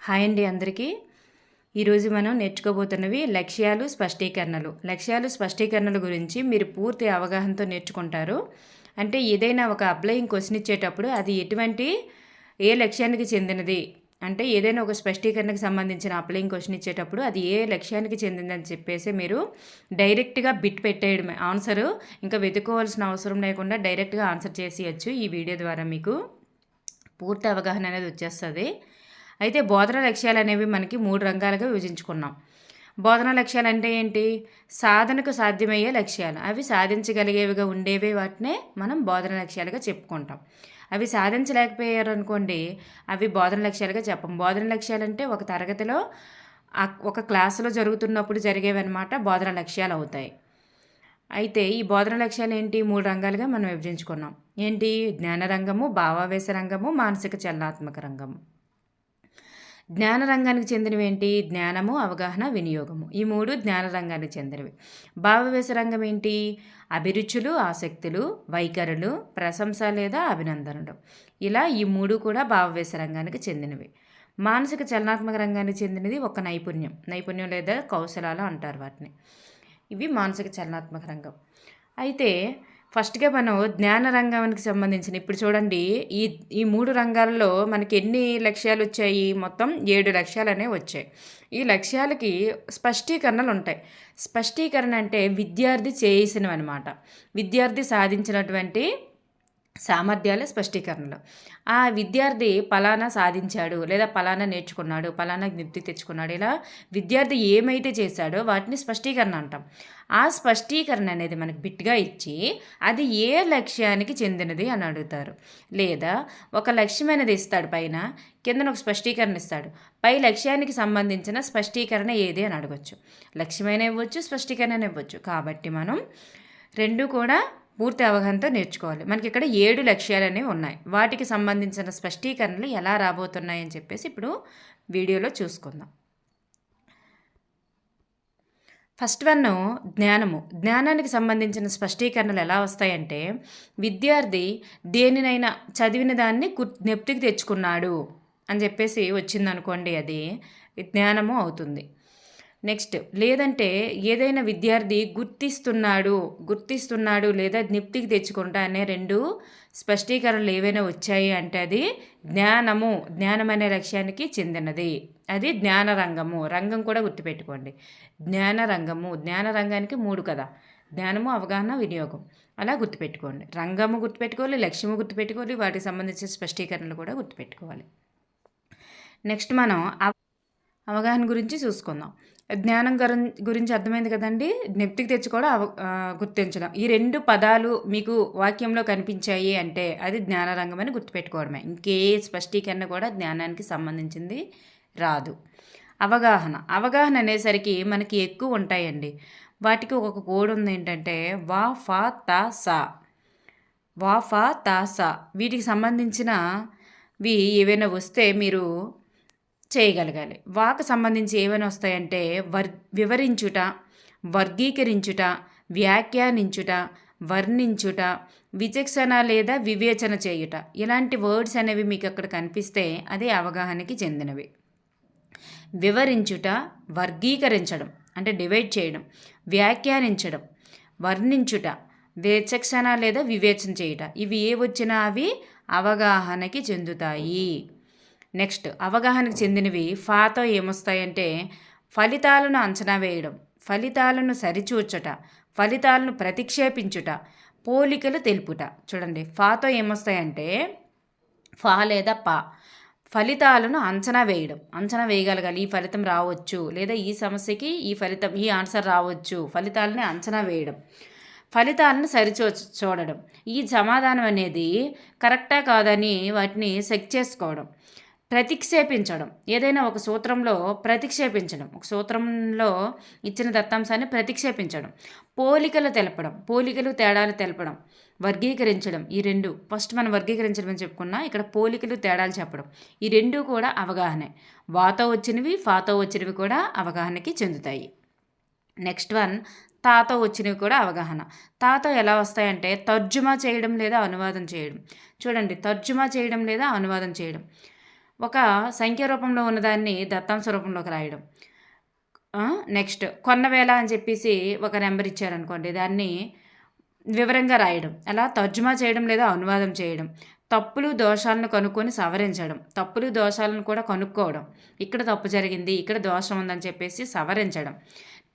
Hi అండి అందరికీ. ఈరోజు మనం నేర్చుకోబోతున్నవి లక్ష్యాలు స్పష్టీకరణల గురించి మీరు పూర్తి అవగాహనతో నేర్చుకుంటారు. అంటే ఏదైనా ఒక అప్లయింగ్ క్వశ్చన్ ఇచ్చేటప్పుడు అది ఏ లక్ష్యానికి చెందినది, అంటే ఏదైనా ఒక స్పష్టీకరణకు సంబంధించిన అప్లయింగ్ క్వశ్చన్ ఇచ్చేటప్పుడు అది ఏ లక్ష్యానికి చెందిందని చెప్పేసి మీరు డైరెక్ట్గా బిట్ పెట్టేయడమే ఆన్సరు. ఇంకా వెతుక్కోవాల్సిన అవసరం లేకుండా డైరెక్ట్గా ఆన్సర్ చేసేయచ్చు. ఈ వీడియో ద్వారా మీకు పూర్తి అవగాహన అనేది వచ్చేస్తుంది. అయితే బోధన లక్ష్యాలు అనేవి మనకి 3 రంగాలుగా విభజించుకున్నాం. బోధన లక్ష్యాలు అంటే ఏంటి? సాధనకు సాధ్యమయ్యే లక్ష్యాలు, అవి సాధించగలిగేవిగా ఉండేవే వాటినే మనం బోధన లక్ష్యాలుగా చెప్పుకుంటాం. అవి సాధించలేకపోయారు అనుకోండి, అవి బోధన లక్ష్యాలుగా చెప్పం. బోధన లక్ష్యాలు అంటే ఒక తరగతిలో ఒక క్లాసులో జరుగుతున్నప్పుడు జరిగేవన్నమాట బోధన లక్ష్యాలు అవుతాయి. అయితే ఈ బోధన లక్ష్యాలు ఏంటి? 3 రంగాలుగా మనం విభజించుకున్నాం. ఏంటి? జ్ఞాన రంగము, భావావేశ రంగము, మానసిక చలనాత్మక రంగము. జ్ఞాన రంగానికి చెందినవి ఏంటి? జ్ఞానము, అవగాహన, వినియోగము. ఈ 3 జ్ఞాన రంగానికి చెందినవి. భావవేశ రంగం ఏంటి? అభిరుచులు, ఆసక్తులు, వైఖరులు, ప్రశంస లేదా అభినందనలు. ఇలా ఈ 3 కూడా భావవేశ రంగానికి చెందినవి. మానసిక చలనాత్మక రంగానికి చెందినది ఒక నైపుణ్యం లేదా కౌశలాలు అంటారు వాటిని. ఇవి మానసిక చలనాత్మక రంగం. అయితే ఫస్ట్గా మనం జ్ఞాన రంగానికి సంబంధించిన ఇప్పుడు చూడండి, ఈ 3 రంగాల్లో మనకి ఎన్ని లక్ష్యాలు వచ్చాయి? మొత్తం 7 లక్ష్యాలు అనేవి వచ్చాయి. ఈ లక్ష్యాలకి స్పష్టీకరణలు ఉంటాయి. స్పష్టీకరణ అంటే విద్యార్థి చేసినవి అనమాట. విద్యార్థి సాధించినటువంటి సామర్థ్యాల స్పష్టీకరణలు. ఆ విద్యార్థి పలానా సాధించాడు, లేదా పలానా నేర్చుకున్నాడు, పలానా జ్ఞప్తి తెచ్చుకున్నాడు, ఇలా విద్యార్థి ఏమైతే చేశాడో వాటిని స్పష్టీకరణ అంటాం. ఆ స్పష్టీకరణ అనేది మనకు బిట్గా ఇచ్చి అది ఏ లక్ష్యానికి చెందినది అని అడుగుతారు. లేదా ఒక లక్ష్యం అనేది ఇస్తాడు, పైన కిందన ఒక స్పష్టీకరణ ఇస్తాడు, పై లక్ష్యానికి సంబంధించిన స్పష్టీకరణ ఏది అని అడగచ్చు. లక్ష్యమైన ఇవ్వచ్చు, స్పష్టీకరణ ఇవ్వచ్చు. కాబట్టి మనం రెండు కూడా పూర్తి అవగాహనతో నేర్చుకోవాలి. మనకి ఇక్కడ 7 లక్ష్యాలు అనేవి ఉన్నాయి. వాటికి సంబంధించిన స్పష్టీకరణలు ఎలా రాబోతున్నాయని చెప్పేసి ఇప్పుడు వీడియోలో చూసుకుందాం. ఫస్ట్ వన్ జ్ఞానము. జ్ఞానానికి సంబంధించిన స్పష్టీకరణలు ఎలా వస్తాయంటే, విద్యార్థి దేనినైనా చదివిన దాన్ని జ్ఞప్తికి తెచ్చుకున్నాడు అని చెప్పేసి వచ్చిందనుకోండి, అది జ్ఞానము అవుతుంది. నెక్స్ట్, లేదంటే ఏదైనా విద్యార్థి గుర్తిస్తున్నాడు లేదా జ్ఞప్తికి తెచ్చుకుంటా అనే 2 స్పష్టీకరణలు ఏవైనా వచ్చాయి అంటే అది జ్ఞానం అనే లక్ష్యానికి చెందినది. అది జ్ఞాన రంగము. రంగం కూడా గుర్తుపెట్టుకోండి. జ్ఞాన రంగానికి 3 కదా, జ్ఞానము, అవగాహన, వినియోగం. అలా గుర్తుపెట్టుకోండి. రంగము గుర్తుపెట్టుకోవాలి, లక్ష్యము గుర్తుపెట్టుకోవాలి, వాటికి సంబంధించిన స్పష్టీకరణలు కూడా గుర్తుపెట్టుకోవాలి. నెక్స్ట్ మనం అవగాహన గురించి చూసుకుందాం. జ్ఞానం గురించి అర్థమైంది కదండి. జ్ఞప్తికి తెచ్చుకోవడం, గుర్తించడం. ఈ 2 పదాలు మీకు వాక్యంలో కనిపించాయి అంటే అది జ్ఞాన రంగం అని గుర్తుపెట్టుకోవడమే. ఇంకే స్పష్టీకరణ కూడా జ్ఞానానికి సంబంధించింది రాదు. అవగాహన అనేసరికి మనకి ఎక్కువ ఉంటాయండి. వాటికి ఒక కోడ్ ఉంది. ఏంటంటే వా ఫా తా సా. వీటికి సంబంధించినవి ఏవైనా వస్తే మీరు చేయగలగాలి. వాకు సంబంధించి ఏమైనా వస్తాయంటే వివరించుట, వర్గీకరించుట, వ్యాఖ్యానించుట, వర్ణించుట, విచక్షణ లేదా వివేచన చేయుట. ఇలాంటి వర్డ్స్ అనేవి మీకు అక్కడ కనిపిస్తే అది అవగాహనకి చెందినవి. వివరించుట, వర్గీకరించడం అంటే డివైడ్ చేయడం, వ్యాఖ్యానించడం, వర్ణించుట, విచక్షణ లేదా వివేచన చేయుట. ఇవి ఏ వచ్చినా అవి అవగాహనకి చెందుతాయి. నెక్స్ట్, అవగాహనకు చెందినవి ఫాతో ఏమొస్తాయంటే ఫలితాలను అంచనా వేయడం, ఫలితాలను సరిచూచుట, ఫలితాలను ప్రతిక్షేపించుట, పోలికలు తెలుపుట. చూడండి, ఫాతో ఏమొస్తాయంటే ఫా లేదా పా, ఫలితాలను అంచనా వేయగలగాలి. ఈ ఫలితం రావచ్చు, లేదా ఈ సమస్యకి ఈ ఆన్సర్ రావచ్చు. ఫలితాలని అంచనా వేయడం, ఫలితాలను చూడడం, ఈ సమాధానం అనేది కరెక్టా కాదని వాటిని చెక్ చేసుకోవడం, ప్రతిక్షేపించడం. ఏదైనా ఒక సూత్రంలో ప్రతిక్షేపించడం, ఒక సూత్రంలో ఇచ్చిన దత్తాంశాన్ని ప్రతిక్షేపించడం, పోలికలు తేడాలు తెలపడం, వర్గీకరించడం. ఈ 2 ఫస్ట్ మనం వర్గీకరించడం అని చెప్పుకున్నా, ఇక్కడ పోలికలు తేడాలు చెప్పడం. ఈ 2 కూడా అవగాహనే. వాతో వచ్చినవి, ఫాతో వచ్చినవి కూడా అవగాహనకి చెందుతాయి. నెక్స్ట్ వన్, తాతో వచ్చినవి కూడా అవగాహన. తాతో ఎలా వస్తాయంటే తర్జుమా చేయడం లేదా అనువాదం చేయడం. చూడండి, తర్జుమా చేయడం లేదా అనువాదం చేయడం. ఒక సంఖ్య రూపంలో ఉన్నదాన్ని దత్తాంశ రూపంలోకి రాయడం. నెక్స్ట్ కొన్నవేళ అని చెప్పేసి ఒక నెంబర్ ఇచ్చారనుకోండి, దాన్ని వివరంగా రాయడం. అలా తర్జుమా చేయడం లేదా అనువాదం చేయడం. తప్పులు దోషాలను కనుక్కొని సవరించడం. తప్పులు దోషాలను కూడా కనుక్కోవడం. ఇక్కడ తప్పు జరిగింది, ఇక్కడ దోషం ఉందని చెప్పేసి సవరించడం.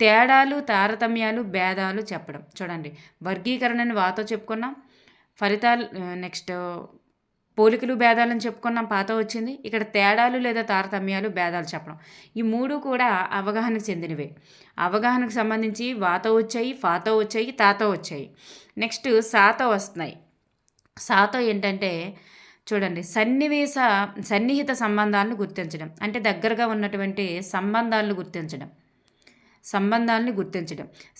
తేడాలు, తారతమ్యాలు, భేదాలు చెప్పడం. చూడండి, వర్గీకరణని వాతో చెప్పుకున్నాం. ఫలితాలు నెక్స్ట్ పోలికలు, భేదాలను చెప్పుకున్నాం, పాత వచ్చింది. ఇక్కడ తేడాలు లేదా తారతమ్యాలు, భేదాలు చెప్పడం. ఈ మూడు కూడా అవగాహనకు చెందినవే. అవగాహనకు సంబంధించి వాతో వచ్చాయి, ఫాతో వచ్చాయి, తాతో వచ్చాయి. నెక్స్ట్ సాతో వస్తున్నాయి. సాతో ఏంటంటే చూడండి, సన్నిహిత సంబంధాలను గుర్తించడం. అంటే దగ్గరగా ఉన్నటువంటి సంబంధాలను గుర్తించడం.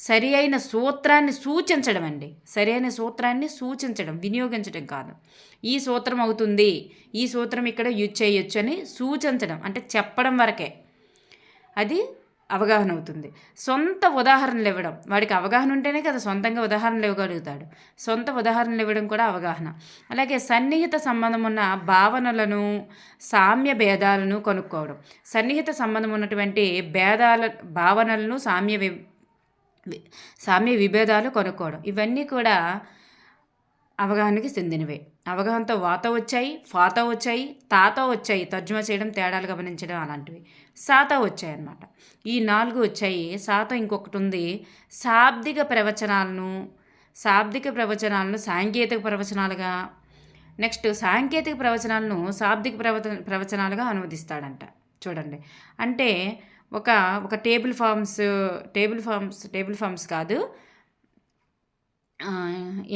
సరి అయిన సూత్రాన్ని సూచించడం అండి. సరి అయిన సూత్రాన్ని సూచించడం, వినియోగించడం కాదు. ఈ సూత్రం అవుతుంది, ఈ సూత్రం ఇక్కడ యూజ్ చేయొచ్చు అని సూచించడం, అంటే చెప్పడం వరకే అది అవగాహన అవుతుంది. సొంత ఉదాహరణలు ఇవ్వడం. వాడికి అవగాహన ఉంటేనే కదా సొంతంగా ఉదాహరణలు ఇవ్వగలుగుతాడు. సొంత ఉదాహరణలు ఇవ్వడం కూడా అవగాహన. అలాగే సన్నిహిత సంబంధం ఉన్న భావనలను, సామ్య భేదాలను కనుక్కోవడం. సన్నిహిత సంబంధం ఉన్నటువంటి భావనలను, సామ్య విభేదాలు కనుక్కోవడం. ఇవన్నీ కూడా అవగాహనకి చెందినవే. అవగాహనతో వాతో వచ్చాయి, ఫాతో వచ్చాయి, తాతో వచ్చాయి. తర్జుమా చేయడం, తేడాలు గమనించడం అలాంటివి. సాతో వచ్చాయి అన్నమాట. ఈ 4 వచ్చాయి. సాతో ఇంకొకటి ఉంది, శాబ్దిక ప్రవచనాలను సాంకేతిక ప్రవచనాలుగా, నెక్స్ట్ సాంకేతిక ప్రవచనాలను శాబ్దిక ప్రవచనాలుగా అనువదిస్తాడంట. చూడండి, అంటే ఒక టేబుల్ ఫామ్స్ కాదు,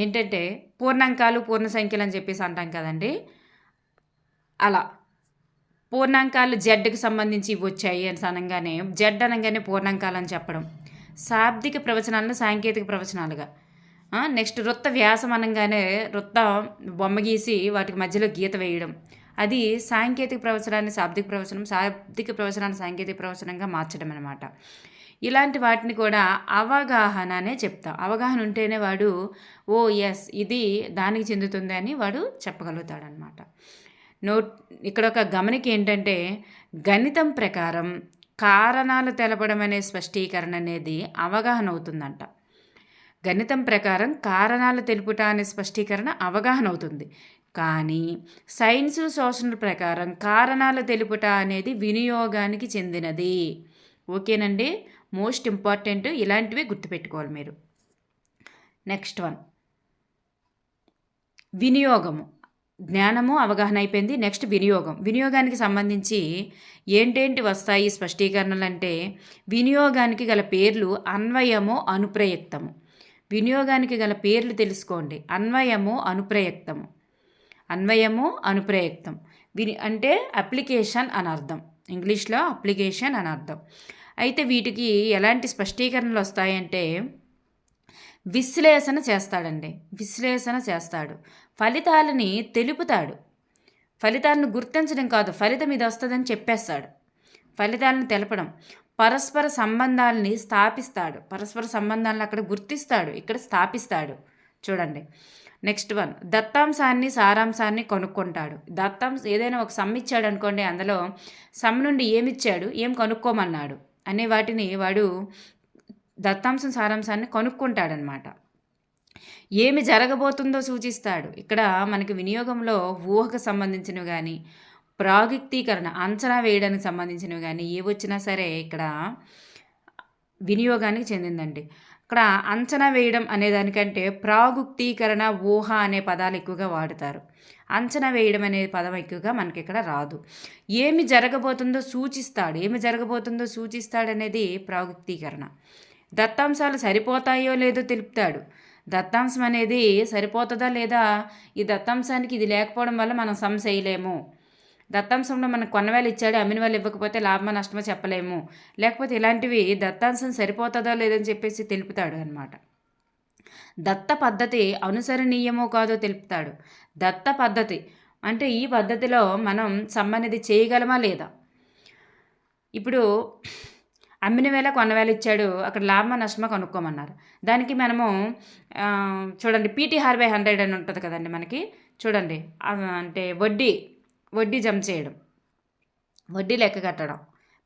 ఏంటంటే పూర్ణాంకాలు, పూర్ణ సంఖ్యలు అని చెప్పేసి అంటాం కదండి. అలా పూర్ణాంకాలు జెడ్కి సంబంధించి వచ్చాయి అని అనగానే, జెడ్ అనగానే పూర్ణాంకాలు అని చెప్పడం. శాబ్దిక ప్రవచనాలను సాంకేతిక ప్రవచనాలుగా. నెక్స్ట్ వృత్త వ్యాసం అనగానే వృత్త బొమ్మ గీసి వాటికి మధ్యలో గీత వేయడం. అది సాంకేతిక ప్రవచనాన్ని శాబ్దిక ప్రవచనాన్ని సాంకేతిక ప్రవచనంగా మార్చడం అనమాట. ఇలాంటి వాటిని కూడా అవగాహన అనే చెప్తాం. అవగాహన ఉంటేనే వాడు ఎస్ ఇది దానికి చెందుతుంది అని వాడు చెప్పగలుగుతాడనమాట. ఇక్కడ ఒక గమనిక ఏంటంటే, గణితం ప్రకారం కారణాలు తెలపడం అనే స్పష్టీకరణ అనేది అవగాహన అవుతుందంట. గణితం ప్రకారం కారణాలు తెలుపుట అనే స్పష్టీకరణ అవగాహన అవుతుంది. కానీ సైన్సు, సోషల్ ప్రకారం కారణాలు తెలుపుట అనేది వినియోగానికి చెందినది. ఓకేనండి, మోస్ట్ ఇంపార్టెంట్. ఇలాంటివి గుర్తుపెట్టుకోవాలి మీరు. నెక్స్ట్ వన్, వినియోగము. జ్ఞానము, అవగాహన అయిపోయింది. నెక్స్ట్ వినియోగం. వినియోగానికి సంబంధించి ఏంటేంటి వస్తాయి స్పష్టీకరణలు అంటే, వినియోగానికి గల పేర్లు అన్వయము, అనుప్రయుక్తము. వినియోగానికి గల పేర్లు తెలుసుకోండి. అన్వయము, అనుప్రయుక్తము. అంటే అప్లికేషన్ అని అర్థం. ఇంగ్లీష్లో అప్లికేషన్ అని అర్థం. అయితే వీటికి ఎలాంటి స్పష్టీకరణలు వస్తాయంటే, విశ్లేషణ చేస్తాడు. ఫలితాలని తెలుపుతాడు. ఫలితాలను గుర్తించడం కాదు, ఫలితం ఇది వస్తుందని చెప్పేస్తాడు. ఫలితాలను తెలపడం. పరస్పర సంబంధాలని స్థాపిస్తాడు. పరస్పర సంబంధాలను అక్కడ గుర్తిస్తాడు, ఇక్కడ స్థాపిస్తాడు. చూడండి, నెక్స్ట్ వన్, దత్తాంశాన్ని, సారాంశాన్ని కనుక్కుంటాడు. ఏదైనా ఒక సమ్ ఇచ్చాడు అనుకోండి, అందులో సమ్ నుండి ఏమిచ్చాడు, ఏం కనుక్కోమన్నాడు అనే వాటిని వాడు దత్తాంశం, సారాంశాన్ని కనుక్కుంటాడనమాట. ఏమి జరగబోతుందో సూచిస్తాడు. ఇక్కడ మనకి వినియోగంలో ఊహకు సంబంధించినవి కానీ, ప్రాగుక్తీకరణ అంచనా వేయడానికి సంబంధించినవి కానీ ఏవొచ్చినా సరే ఇక్కడ వినియోగానికి చెందిందండి. ఇక్కడ అంచనా వేయడం అనేదానికంటే ప్రాగుక్తీకరణ, ఊహ అనే పదాలు ఎక్కువగా వాడుతారు. అంచనా వేయడం అనే పదం ఎక్కువగా మనకి ఇక్కడ రాదు. ఏమి జరగబోతుందో సూచిస్తాడు అనేది ప్రాగుక్తీకరణ. దత్తాంశాలు సరిపోతాయో లేదో తెలుపుతాడు. దత్తాంశం అనేది సరిపోతుందా లేదా, ఈ దత్తాంశానికి ఇది లేకపోవడం వల్ల మనం సమ్ చేయలేము, దత్తాంశంలో మనకు కొన్నవేళ ఇచ్చాడు, అమ్మిన వాళ్ళు ఇవ్వకపోతే లాభమో నష్టమో చెప్పలేము, లేకపోతే ఇలాంటివి దత్తాంశం సరిపోతుందో లేదని చెప్పేసి తెలుపుతాడు అనమాట. దత్త పద్ధతి అనుసరణీయమో కాదో తెలుపుతాడు. దత్త పద్ధతి అంటే ఈ పద్ధతిలో మనం సమ్ అనేది చేయగలమా లేదా. ఇప్పుడు అమ్మిన వేళ కొన్నవేళ ఇచ్చాడు, అక్కడ లాభమా నష్టమా కనుక్కోమన్నారు. దానికి మనము చూడండి, PTR/100 అని ఉంటుంది కదండి మనకి. చూడండి, అంటే వడ్డీ జమ చేయడం. వడ్డీ లెక్క కట్టడం.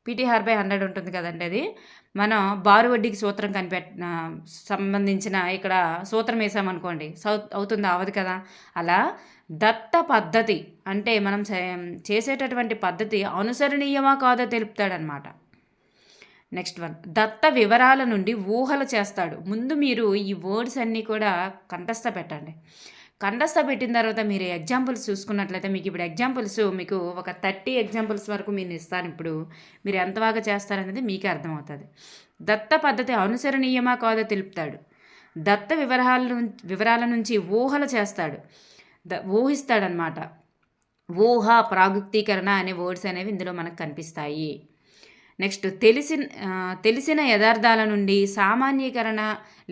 PT/100 ఉంటుంది కదండి అది. మనం బారు వడ్డీకి సూత్రం సంబంధించిన ఇక్కడ సూత్రం వేసామనుకోండి అవుతుందా? అవ్వదు కదా. అలా దత్త పద్ధతి అంటే మనం చేసేటటువంటి పద్ధతి అనుసరణీయమా కాదో తెలుపుతాడనమాట. నెక్స్ట్ వన్, దత్త వివరాల నుండి ఊహలు చేస్తాడు. ముందు మీరు ఈ వర్డ్స్ అన్నీ కూడా కంఠస్థ పెట్టండి. కంఠస్థ పెట్టిన తర్వాత మీరు ఎగ్జాంపుల్స్ చూసుకున్నట్లయితే మీకు ఇప్పుడు ఎగ్జాంపుల్స్ మీకు ఒక 30 ఎగ్జాంపుల్స్ వరకు నేను ఇస్తాను. ఇప్పుడు మీరు ఎంత బాగా చేస్తారనేది మీకే అర్థమవుతుంది. దత్త పద్ధతి అనుసరణీయమా కాదో తెలుపుతాడు. దత్త వివరాల నుంచి ఊహలు చేస్తాడు, ఊహిస్తాడనమాట. ఊహ, ప్రాగుక్తీకరణ అనే వర్డ్స్ అనేవి ఇందులో మనకు కనిపిస్తాయి. నెక్స్ట్, తెలిసిన యథార్థాల నుండి సామాన్యీకరణ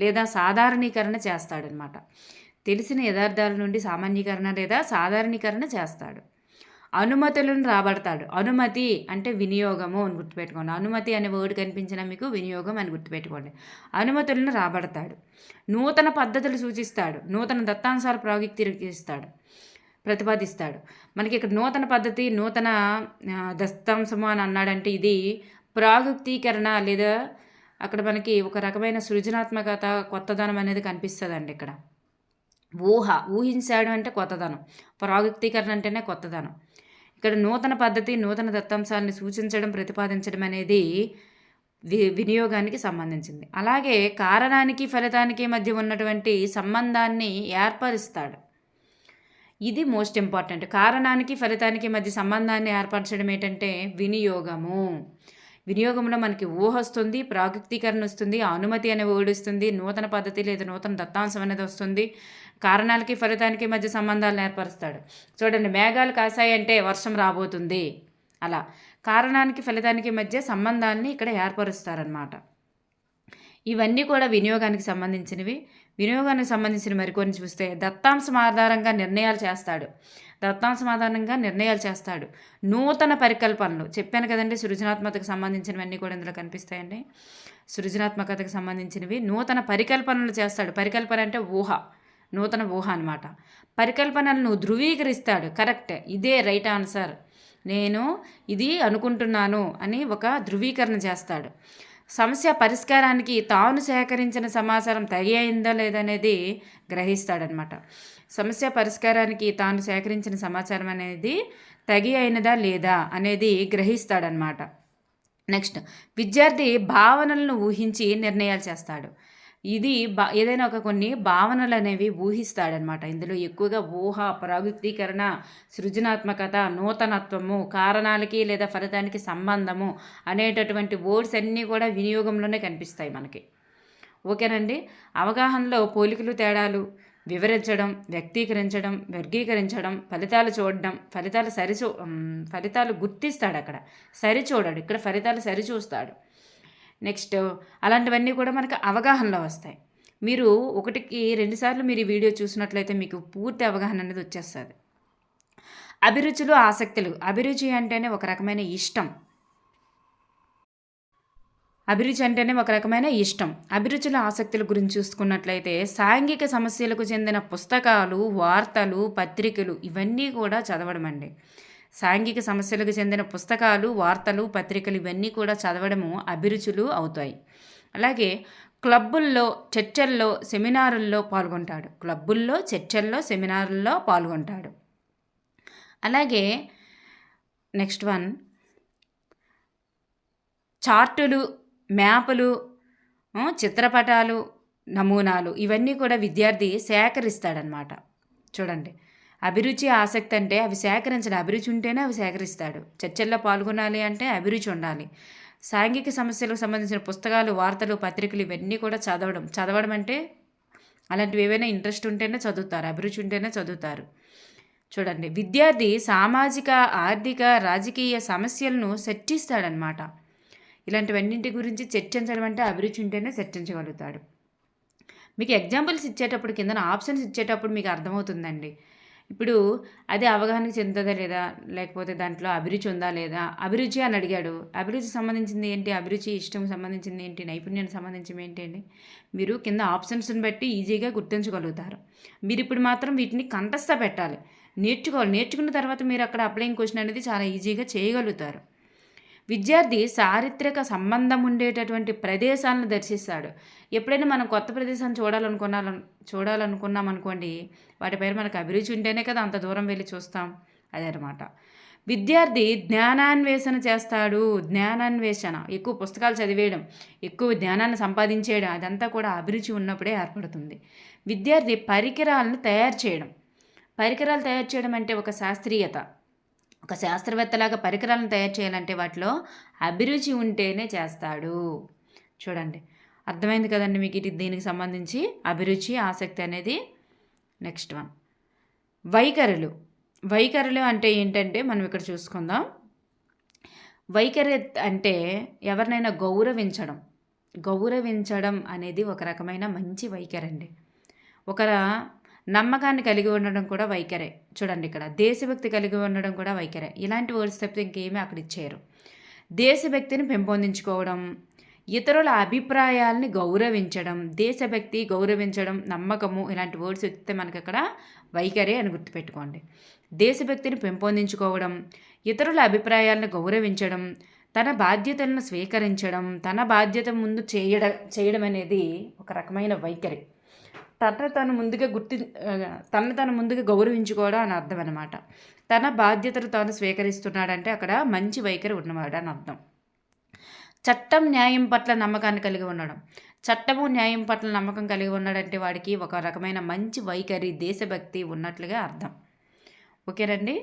లేదా సాధారణీకరణ చేస్తాడనమాట. తెలిసిన యథార్థాల నుండి సామాన్యీకరణ లేదా సాధారణీకరణ చేస్తాడు. అనుమతులను రాబడతాడు. అనుమతి అంటే వినియోగము అని గుర్తుపెట్టుకోండి. అనుమతి అనే వర్డ్ కనిపించినా మీకు వినియోగం అని గుర్తుపెట్టుకోండి. అనుమతులను రాబడతాడు. నూతన పద్ధతులు సూచిస్తాడు. నూతన దత్తాంశాలు ప్రతిపాదిస్తాడు. మనకి ఇక్కడ నూతన పద్ధతి, నూతన దత్తాంశము అని అన్నాడంటే ఇది ప్రాగుక్తీకరణ లేదా అక్కడ మనకి ఒక రకమైన సృజనాత్మకత, కొత్తదనం అనేది కనిపిస్తుందండి. ఇక్కడ ఊహించాడు అంటే కొత్తదనం, ప్రాగుక్తీకరణ అంటేనే కొత్తదనం. ఇక్కడ నూతన పద్ధతి, నూతన దత్తాంశాన్ని సూచించడం, ప్రతిపాదించడం అనేది వినియోగానికి సంబంధించింది. అలాగే కారణానికి ఫలితానికి మధ్య ఉన్నటువంటి సంబంధాన్ని ఏర్పరుస్తాడు. ఇది మోస్ట్ ఇంపార్టెంట్. కారణానికి ఫలితానికి మధ్య సంబంధాన్ని ఏర్పరచడం ఏంటంటే వినియోగము. వినియోగంలో మనకి ఊహ వస్తుంది, ప్రాగుక్తీకరణ వస్తుంది, అనుమతి అనే వర్డ్ వస్తుంది, నూతన పద్ధతి లేదా నూతన దత్తాంశం అనేది వస్తుంది. కారణాలకి ఫలితానికి మధ్య సంబంధాలను ఏర్పరుస్తాడు. చూడండి, మేఘాలు కాసాయంటే వర్షం రాబోతుంది. అలా కారణానికి ఫలితానికి మధ్య సంబంధాన్ని ఇక్కడ ఏర్పరుస్తారనమాట. ఇవన్నీ కూడా వినియోగానికి సంబంధించినవి. వినియోగానికి సంబంధించిన మరికొన్ని చూస్తే దత్తాంశం ఆధారంగా నిర్ణయాలు చేస్తాడు. నూతన పరికల్పనలు చెప్పాను కదండి, సృజనాత్మకతకు సంబంధించినవన్నీ కూడా ఇందులో కనిపిస్తాయండి. సృజనాత్మకతకు సంబంధించినవి నూతన పరికల్పనలు చేస్తాడు. పరికల్పన అంటే ఊహ, నూతన ఊహ అనమాట. పరికల్పనలను ధృవీకరిస్తాడు. కరెక్ట్, ఇదే రైట్ ఆన్సర్, నేను ఇది అనుకుంటున్నాను అని ఒక ధృవీకరణ చేస్తాడు. సమస్య పరిష్కారానికి తాను సేకరించిన సమాచారం తగి అయిందా లేదనేది గ్రహిస్తాడనమాట. సమస్య పరిష్కారానికి తాను సేకరించిన సమాచారం అనేది తగి అయినదా లేదా అనేది గ్రహిస్తాడనమాట. నెక్స్ట్, విద్యార్థి భావనలను ఊహించి నిర్ణయాలు చేస్తాడు. ఇది ఏదైనా కొన్ని భావనలు అనేవి ఊహిస్తాడనమాట. ఇందులో ఎక్కువగా ఊహ, ప్రాగుక్తీకరణ, సృజనాత్మకత, నూతనత్వము, కారణాలకి లేదా ఫలితానికి సంబంధము అనేటటువంటి వర్డ్స్ అన్నీ కూడా వినియోగంలోనే కనిపిస్తాయి మనకి. ఓకేనండి. అవగాహనలో పోలికలు, తేడాలు వివరించడం, వ్యక్తీకరించడం, వర్గీకరించడం, ఫలితాలు చూడడం, ఫలితాలు గుర్తిస్తాడు. అక్కడ సరిచూడడు, ఇక్కడ ఫలితాలు సరిచూస్తాడు. నెక్స్ట్, అలాంటివన్నీ కూడా మనకు అవగాహనలో వస్తాయి. మీరు 1కి 2 సార్లు మీరు ఈ వీడియో చూసినట్లయితే మీకు పూర్తి అవగాహన అనేది వచ్చేస్తుంది. అభిరుచులు, ఆసక్తులు. అభిరుచి అంటేనే ఒక రకమైన ఇష్టం. అభిరుచుల, ఆసక్తుల గురించి చూసుకున్నట్లయితే సాంఘిక సమస్యలకు చెందిన పుస్తకాలు, వార్తలు, పత్రికలు ఇవన్నీ కూడా చదవడం అండి. సాంఘిక సమస్యలకు చెందిన పుస్తకాలు, వార్తలు, పత్రికలు ఇవన్నీ కూడా చదవడము అభిరుచులు అవుతాయి. అలాగే క్లబ్బుల్లో, చర్చల్లో, సెమినారుల్లో పాల్గొంటాడు. అలాగే నెక్స్ట్ వన్, చార్టులు, మ్యాపులు, చిత్రపటాలు, నమూనాలు ఇవన్నీ కూడా విద్యార్థి సేకరిస్తాడనమాట. చూడండి, అభిరుచి, ఆసక్తి అంటే అవి సేకరించడం. అభిరుచి ఉంటేనే అవి సేకరిస్తాడు. చర్చల్లో పాల్గొనాలి అంటే అభిరుచి ఉండాలి. సాంఘిక సమస్యలకు సంబంధించిన పుస్తకాలు, వార్తలు, పత్రికలు ఇవన్నీ కూడా చదవడం అంటే అలాంటివి ఏవైనా ఇంట్రెస్ట్ ఉంటేనే చదువుతారు, అభిరుచి ఉంటేనే చదువుతారు. చూడండి, విద్యార్థి సామాజిక, ఆర్థిక, రాజకీయ సమస్యలను చర్చిస్తాడనమాట. ఇలాంటివన్నింటి గురించి చర్చించడం అంటే అభిరుచి ఉంటేనే చర్చించగలుగుతాడు. మీకు ఎగ్జాంపుల్స్ ఇచ్చేటప్పుడు, కింద ఆప్షన్స్ ఇచ్చేటప్పుడు మీకు అర్థమవుతుందండి. ఇప్పుడు అది అవగాహనకు చెందుతుందా లేదా, లేకపోతే దాంట్లో అభిరుచి ఉందా లేదా. అభిరుచి అని అడిగాడు, అభిరుచి సంబంధించింది ఏంటి, అభిరుచి ఇష్టం సంబంధించింది ఏంటి, నైపుణ్యానికి సంబంధించింది ఏంటి అండి. మీరు కింద ఆప్షన్స్ని బట్టి ఈజీగా గుర్తించగలుగుతారు. మీరు ఇప్పుడు మాత్రం వీటిని కంఠస్థ పెట్టాలి, నేర్చుకున్న తర్వాత మీరు అక్కడ అప్లయింగ్ క్వశ్చన్ అనేది చాలా ఈజీగా చేయగలుగుతారు. విద్యార్థి చారిత్రక సంబంధం ఉండేటటువంటి ప్రదేశాలను దర్శిస్తాడు. ఎప్పుడైనా మనం కొత్త ప్రదేశాన్ని చూడాలనుకున్నాం అనుకోండి, వాటిపైన మనకు అభిరుచి ఉంటేనే కదా అంత దూరం వెళ్ళి చూస్తాం. అదనమాట. విద్యార్థి జ్ఞానాన్వేషణ చేస్తాడు. జ్ఞానాన్వేషణ ఎక్కువ పుస్తకాలు చదివేయడం, ఎక్కువ జ్ఞానాన్ని సంపాదించేయడం, అదంతా కూడా అభిరుచి ఉన్నప్పుడే ఏర్పడుతుంది. విద్యార్థి పరికరాలను తయారు చేయడం. పరికరాలు తయారు చేయడం అంటే ఒక శాస్త్రీయత. ఒక శాస్త్రవేత్తలాగా పరికరాలను తయారు చేయాలంటే వాటిలో అభిరుచి ఉంటేనే చేస్తాడు. చూడండి, అర్థమైంది కదండి మీకు దీనికి సంబంధించి అభిరుచి, ఆసక్తి అనేది. నెక్స్ట్ వన్, వైఖరులు అంటే ఏంటంటే మనం ఇక్కడ చూసుకుందాం. వైఖరి అంటే ఎవరినైనా గౌరవించడం అనేది ఒక రకమైన మంచి వైఖరి అండి. ఒకర నమ్మకాన్ని కలిగి ఉండడం కూడా వైఖరే. చూడండి, ఇక్కడ దేశభక్తి కలిగి ఉండడం కూడా వైఖరే. ఇలాంటి వర్డ్స్ తప్పితే ఇంకేమీ అక్కడ ఇచ్చారు. దేశభక్తిని పెంపొందించుకోవడం, ఇతరుల అభిప్రాయాలని గౌరవించడం, దేశభక్తి, గౌరవించడం, నమ్మకము, ఇలాంటి వర్డ్స్ వస్తే మనకి అక్కడ వైఖరి అని గుర్తుపెట్టుకోండి. దేశభక్తిని పెంపొందించుకోవడం, ఇతరుల అభిప్రాయాలను గౌరవించడం, తన బాధ్యతలను స్వీకరించడం, తన బాధ్యత ముందు చేయడం అనేది ఒక రకమైన వైఖరి. తను ముందుగా గౌరవించుకోవడం అని అర్థం అనమాట. తన బాధ్యతను తాను స్వీకరిస్తున్నాడంటే అక్కడ మంచి వైఖరి ఉన్నవాడు అని అర్థం. చట్టం, న్యాయం పట్ల నమ్మకాన్ని కలిగి ఉండడం. చట్టము, న్యాయం పట్ల నమ్మకం కలిగి ఉన్నాడంటే వాడికి ఒక రకమైన మంచి వైఖరి, దేశభక్తి ఉన్నట్లుగా అర్థం. ఓకేనండి,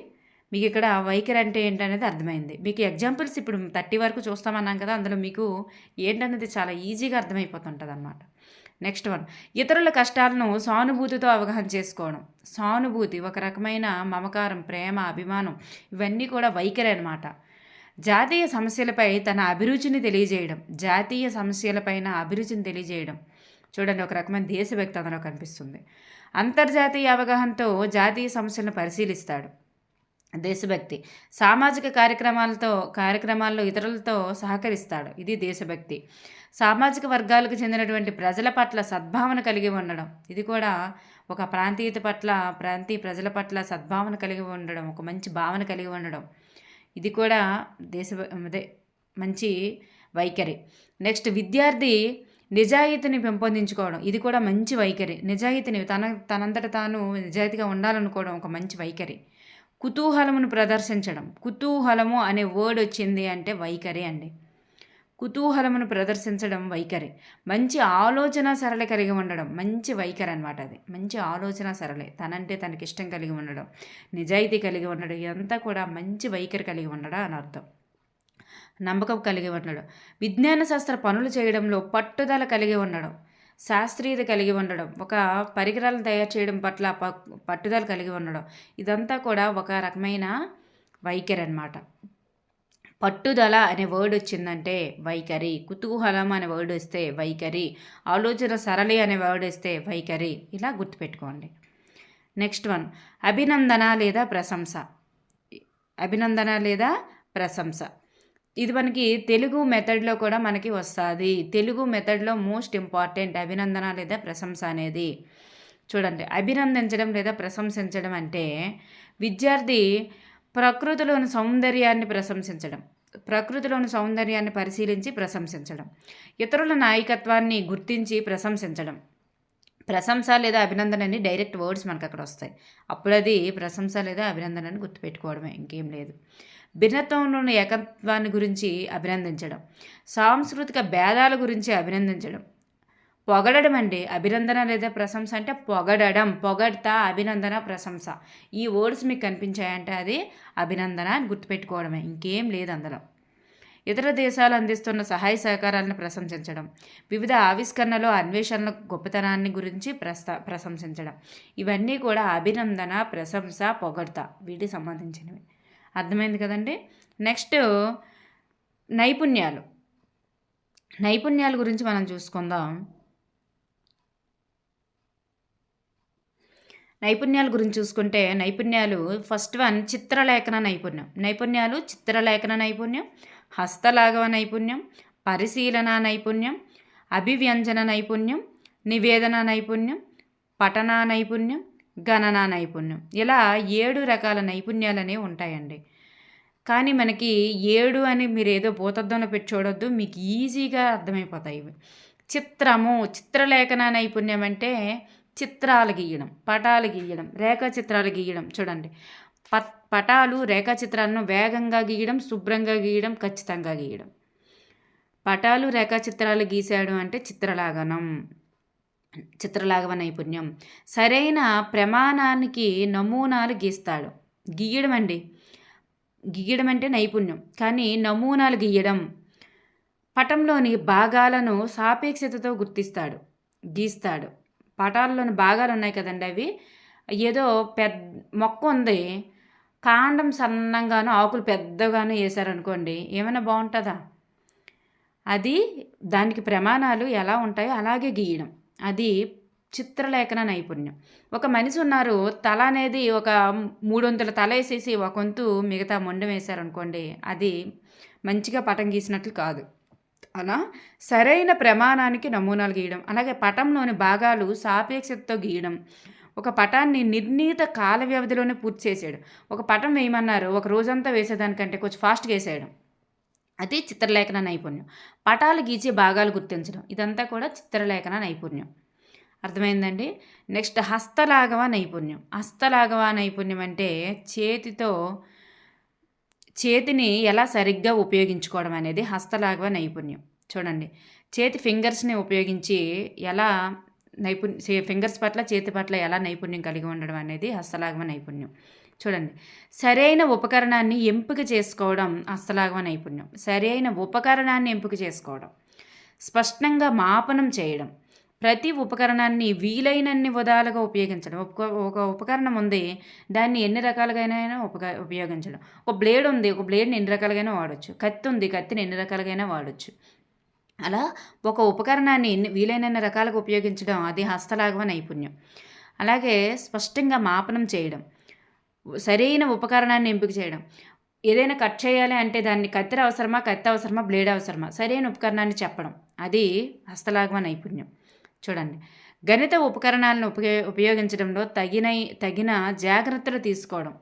మీకు ఇక్కడ వైఖరి అంటే ఏంటనేది అర్థమైంది. మీకు ఎగ్జాంపుల్స్ ఇప్పుడు 30 వరకు చూస్తామన్నాం కదా, అందులో మీకు ఏంటనేది చాలా ఈజీగా అర్థమైపోతుంటుంది అన్నమాట. నెక్స్ట్ వన్, ఇతరుల కష్టాలను సానుభూతితో అవగాహన చేసుకోవడం. సానుభూతి ఒక రకమైన మమకారం, ప్రేమ, అభిమానం, ఇవన్నీ కూడా వైఖరి అనమాట. జాతీయ సమస్యలపై తన అభిరుచిని తెలియజేయడం. చూడండి, ఒక రకమైన దేశభక్తి అందులో కనిపిస్తుంది. అంతర్జాతీయ అవగాహనతో జాతీయ సమస్యలను పరిశీలిస్తాడు. దేశభక్తి. సామాజిక కార్యక్రమాల్లో ఇతరులతో సహకరిస్తాడు. ఇది దేశభక్తి. సామాజిక వర్గాలకు చెందినటువంటి ప్రజల పట్ల సద్భావన కలిగి ఉండడం. ఇది కూడా ఒక ప్రాంతీయ ప్రజల పట్ల సద్భావన కలిగి ఉండడం, ఒక మంచి భావన కలిగి ఉండడం, ఇది కూడా మంచి వైఖరి. నెక్స్ట్, విద్యార్థి నిజాయితీని పెంపొందించుకోవడం. ఇది కూడా మంచి వైఖరి. నిజాయితీని తనంతట తాను నిజాయితీగా ఉండాలనుకోవడం ఒక మంచి వైఖరి. కుతూహలమును ప్రదర్శించడం. కుతూహలము అనే వర్డ్ వచ్చింది అంటే వైఖరి అండి. కుతూహలమును ప్రదర్శించడం వైఖరి. మంచి ఆలోచన సరళి కలిగి ఉండడం మంచి వైఖరి అనమాట. అది మంచి ఆలోచన సరళి, తనంటే తనకి ఇష్టం కలిగి ఉండడం, నిజాయితీ కలిగి ఉండడం, ఇదంతా కూడా మంచి వైఖరి కలిగి ఉండడం అని అర్థం. నమ్మకం కలిగి ఉండడం. విజ్ఞాన శాస్త్ర పనులు చేయడంలో పట్టుదల కలిగి ఉండడం, శాస్త్రీయత కలిగి ఉండడం, ఒక పరికరాలను తయారు చేయడం పట్ల పట్టుదల కలిగి ఉండడం, ఇదంతా కూడా ఒక రకమైన వైఖరి అన్నమాట. పట్టుదల అనే వర్డ్ వచ్చిందంటే వైఖరి, కుతూహలం అనే వర్డ్ వస్తే వైఖరి, ఆలోచన సరళి అనే వర్డ్ వస్తే వైఖరి. ఇలా గుర్తుపెట్టుకోండి. నెక్స్ట్ వన్, అభినందన లేదా ప్రశంస. ఇది మనకి తెలుగు మెథడ్లో కూడా మనకి వస్తుంది. తెలుగు మెథడ్లో మోస్ట్ ఇంపార్టెంట్ అభినందన లేదా ప్రశంస అనేది. చూడండి, అభినందించడం లేదా ప్రశంసించడం అంటే విద్యార్థి ప్రకృతిలోని సౌందర్యాన్ని పరిశీలించి ప్రశంసించడం, ఇతరుల నాయకత్వాన్ని గుర్తించి ప్రశంసించడం. ప్రశంస లేదా అభినందన అని డైరెక్ట్ వర్డ్స్ మనకు అక్కడ వస్తాయి. అప్పుడు అది ప్రశంస లేదా అభినందన అని గుర్తుపెట్టుకోవడమే, ఇంకేం లేదు. భిన్నత్వంలోని ఏకత్వాన్ని గురించి అభినందించడం, సాంస్కృతిక భేదాల గురించి అభినందించడం. పొగడడం అండి. అభినందన లేదా ప్రశంస అంటే పొగడడం, పొగడతా, అభినందన, ప్రశంస. ఈ వర్డ్స్ మీకు కనిపించాయంటే అది అభినందన అని గుర్తుపెట్టుకోవడమే, ఇంకేం లేదు అందులో. ఇతర దేశాలు అందిస్తున్న సహాయ సహకారాలను ప్రశంసించడం, వివిధ ఆవిష్కరణలు, అన్వేషణల గొప్పతనాన్ని గురించి ప్రశంసించడం, ఇవన్నీ కూడా అభినందన, ప్రశంస, పొగడతా, వీటికి సంబంధించినవి. అర్థమైంది కదండి. నెక్స్ట్, నైపుణ్యాల గురించి మనం చూసుకుందాం. నైపుణ్యాల గురించి చూసుకుంటే ఫస్ట్ వన్ చిత్రలేఖన నైపుణ్యం, హస్తలాఘవ నైపుణ్యం, పరిశీలన నైపుణ్యం, అభివ్యంజన నైపుణ్యం, నివేదన నైపుణ్యం, పఠన నైపుణ్యం, గణన నైపుణ్యం. ఇలా 7 రకాల నైపుణ్యాలు అనేవి ఉంటాయండి. కానీ మనకి 7 అని మీరు ఏదో భూతద్దంలో పెట్టి చూడొద్దు. మీకు ఈజీగా అర్థమైపోతాయి ఇవి. చిత్రము, చిత్రలేఖన నైపుణ్యం అంటే చిత్రాలు గీయడం, పటాలు గీయడం, రేఖాచిత్రాలు గీయడం. చూడండి, పటాలు రేఖాచిత్రాలను వేగంగా గీయడం, శుభ్రంగా గీయడం, ఖచ్చితంగా గీయడం. పటాలు రేఖాచిత్రాలు గీశాడు అంటే చిత్రలాఘవ నైపుణ్యం. సరైన ప్రమాణానికి నమూనాలు గీస్తాడు. గీయడం అంటే నైపుణ్యం, కానీ నమూనాలు గీయడం. పటంలోని భాగాలను సాపేక్షతతో గీస్తాడు. పటాల్లోని భాగాలు ఉన్నాయి కదండి, అవి ఏదో మొక్క ఉంది, కాండం సన్నంగాను ఆకులు పెద్దగాను వేశారనుకోండి, ఏమైనా బాగుంటుందా? అది దానికి ప్రమాణాలు ఎలా ఉంటాయో అలాగే గీయడం, అది చిత్రలేఖన నైపుణ్యం. ఒక మనిషి ఉన్నారు, తల అనేది ఒక 3 వంతుల తల వేసేసి ఒక వంతు మిగతా మొండెం వేశారనుకోండి, అది మంచిగా పటం గీసినట్లు కాదు. అలా సరైన ప్రమాణానికి నమూనాలు గీయడం, అలాగే పటంలోని భాగాలు సాపేక్షతతో గీయడం. ఒక పటాన్ని నిర్ణీత కాల వ్యవధిలోనే పూర్తి చేసాడు. ఒక పటం వేయమన్నారు, ఒక రోజంతా వేసేదానికంటే కొంచెం ఫాస్ట్గా వేసేయడం, అది చిత్రలేఖన నైపుణ్యం. పటాలు గీచే భాగాలు గుర్తించడం, ఇదంతా కూడా చిత్రలేఖన నైపుణ్యం. అర్థమైందండి. నెక్స్ట్ హస్తలాఘవ నైపుణ్యం. హస్తలాఘవ నైపుణ్యం అంటే చేతిని ఎలా సరిగ్గా ఉపయోగించుకోవడం అనేది హస్తలాఘవ నైపుణ్యం. చూడండి, చేతి ఫింగర్స్ని ఉపయోగించి ఎలా ఫింగర్స్ పట్ల, చేతి పట్ల ఎలా నైపుణ్యం కలిగి ఉండడం అనేది హస్తలాఘవ నైపుణ్యం. చూడండి, సరైన ఉపకరణాన్ని ఎంపిక చేసుకోవడం హస్తలాఘవ నైపుణ్యం. సరైన ఉపకరణాన్ని ఎంపిక చేసుకోవడం, స్పష్టంగా మాపనం చేయడం, ప్రతి ఉపకరణాన్ని వీలైనన్ని విధాలుగా ఉపయోగించడం. ఒక ఉపకరణం ఉంది, దాన్ని ఎన్ని రకాలుగానైనా ఉపయోగించడం. ఒక బ్లేడ్ ఉంది, ఒక బ్లేడ్ని ఎన్ని రకాలుగానే వాడచ్చు. కత్తి ఉంది, కత్తిని ఎన్ని రకాలుగానే వాడచ్చు. అలా ఒక ఉపకరణాన్ని వీలైనన్ని రకాలుగా ఉపయోగించడం, అది హస్తలాఘవ నైపుణ్యం. అలాగే స్పష్టంగా మాపనం చేయడం, సరైన ఉపకరణాన్ని ఎంపిక చేయడం. ఏదైనా కట్ చేయాలి అంటే దాన్ని కత్తి అవసరమా, బ్లేడ్ అవసరమా, సరైన ఉపకరణాన్ని చెప్పడం, అది హస్తలాఘవ నైపుణ్యం. చూడండి, గణిత ఉపకరణాలను ఉపయోగించడంలో తగిన జాగ్రత్తలు తీసుకోవడం,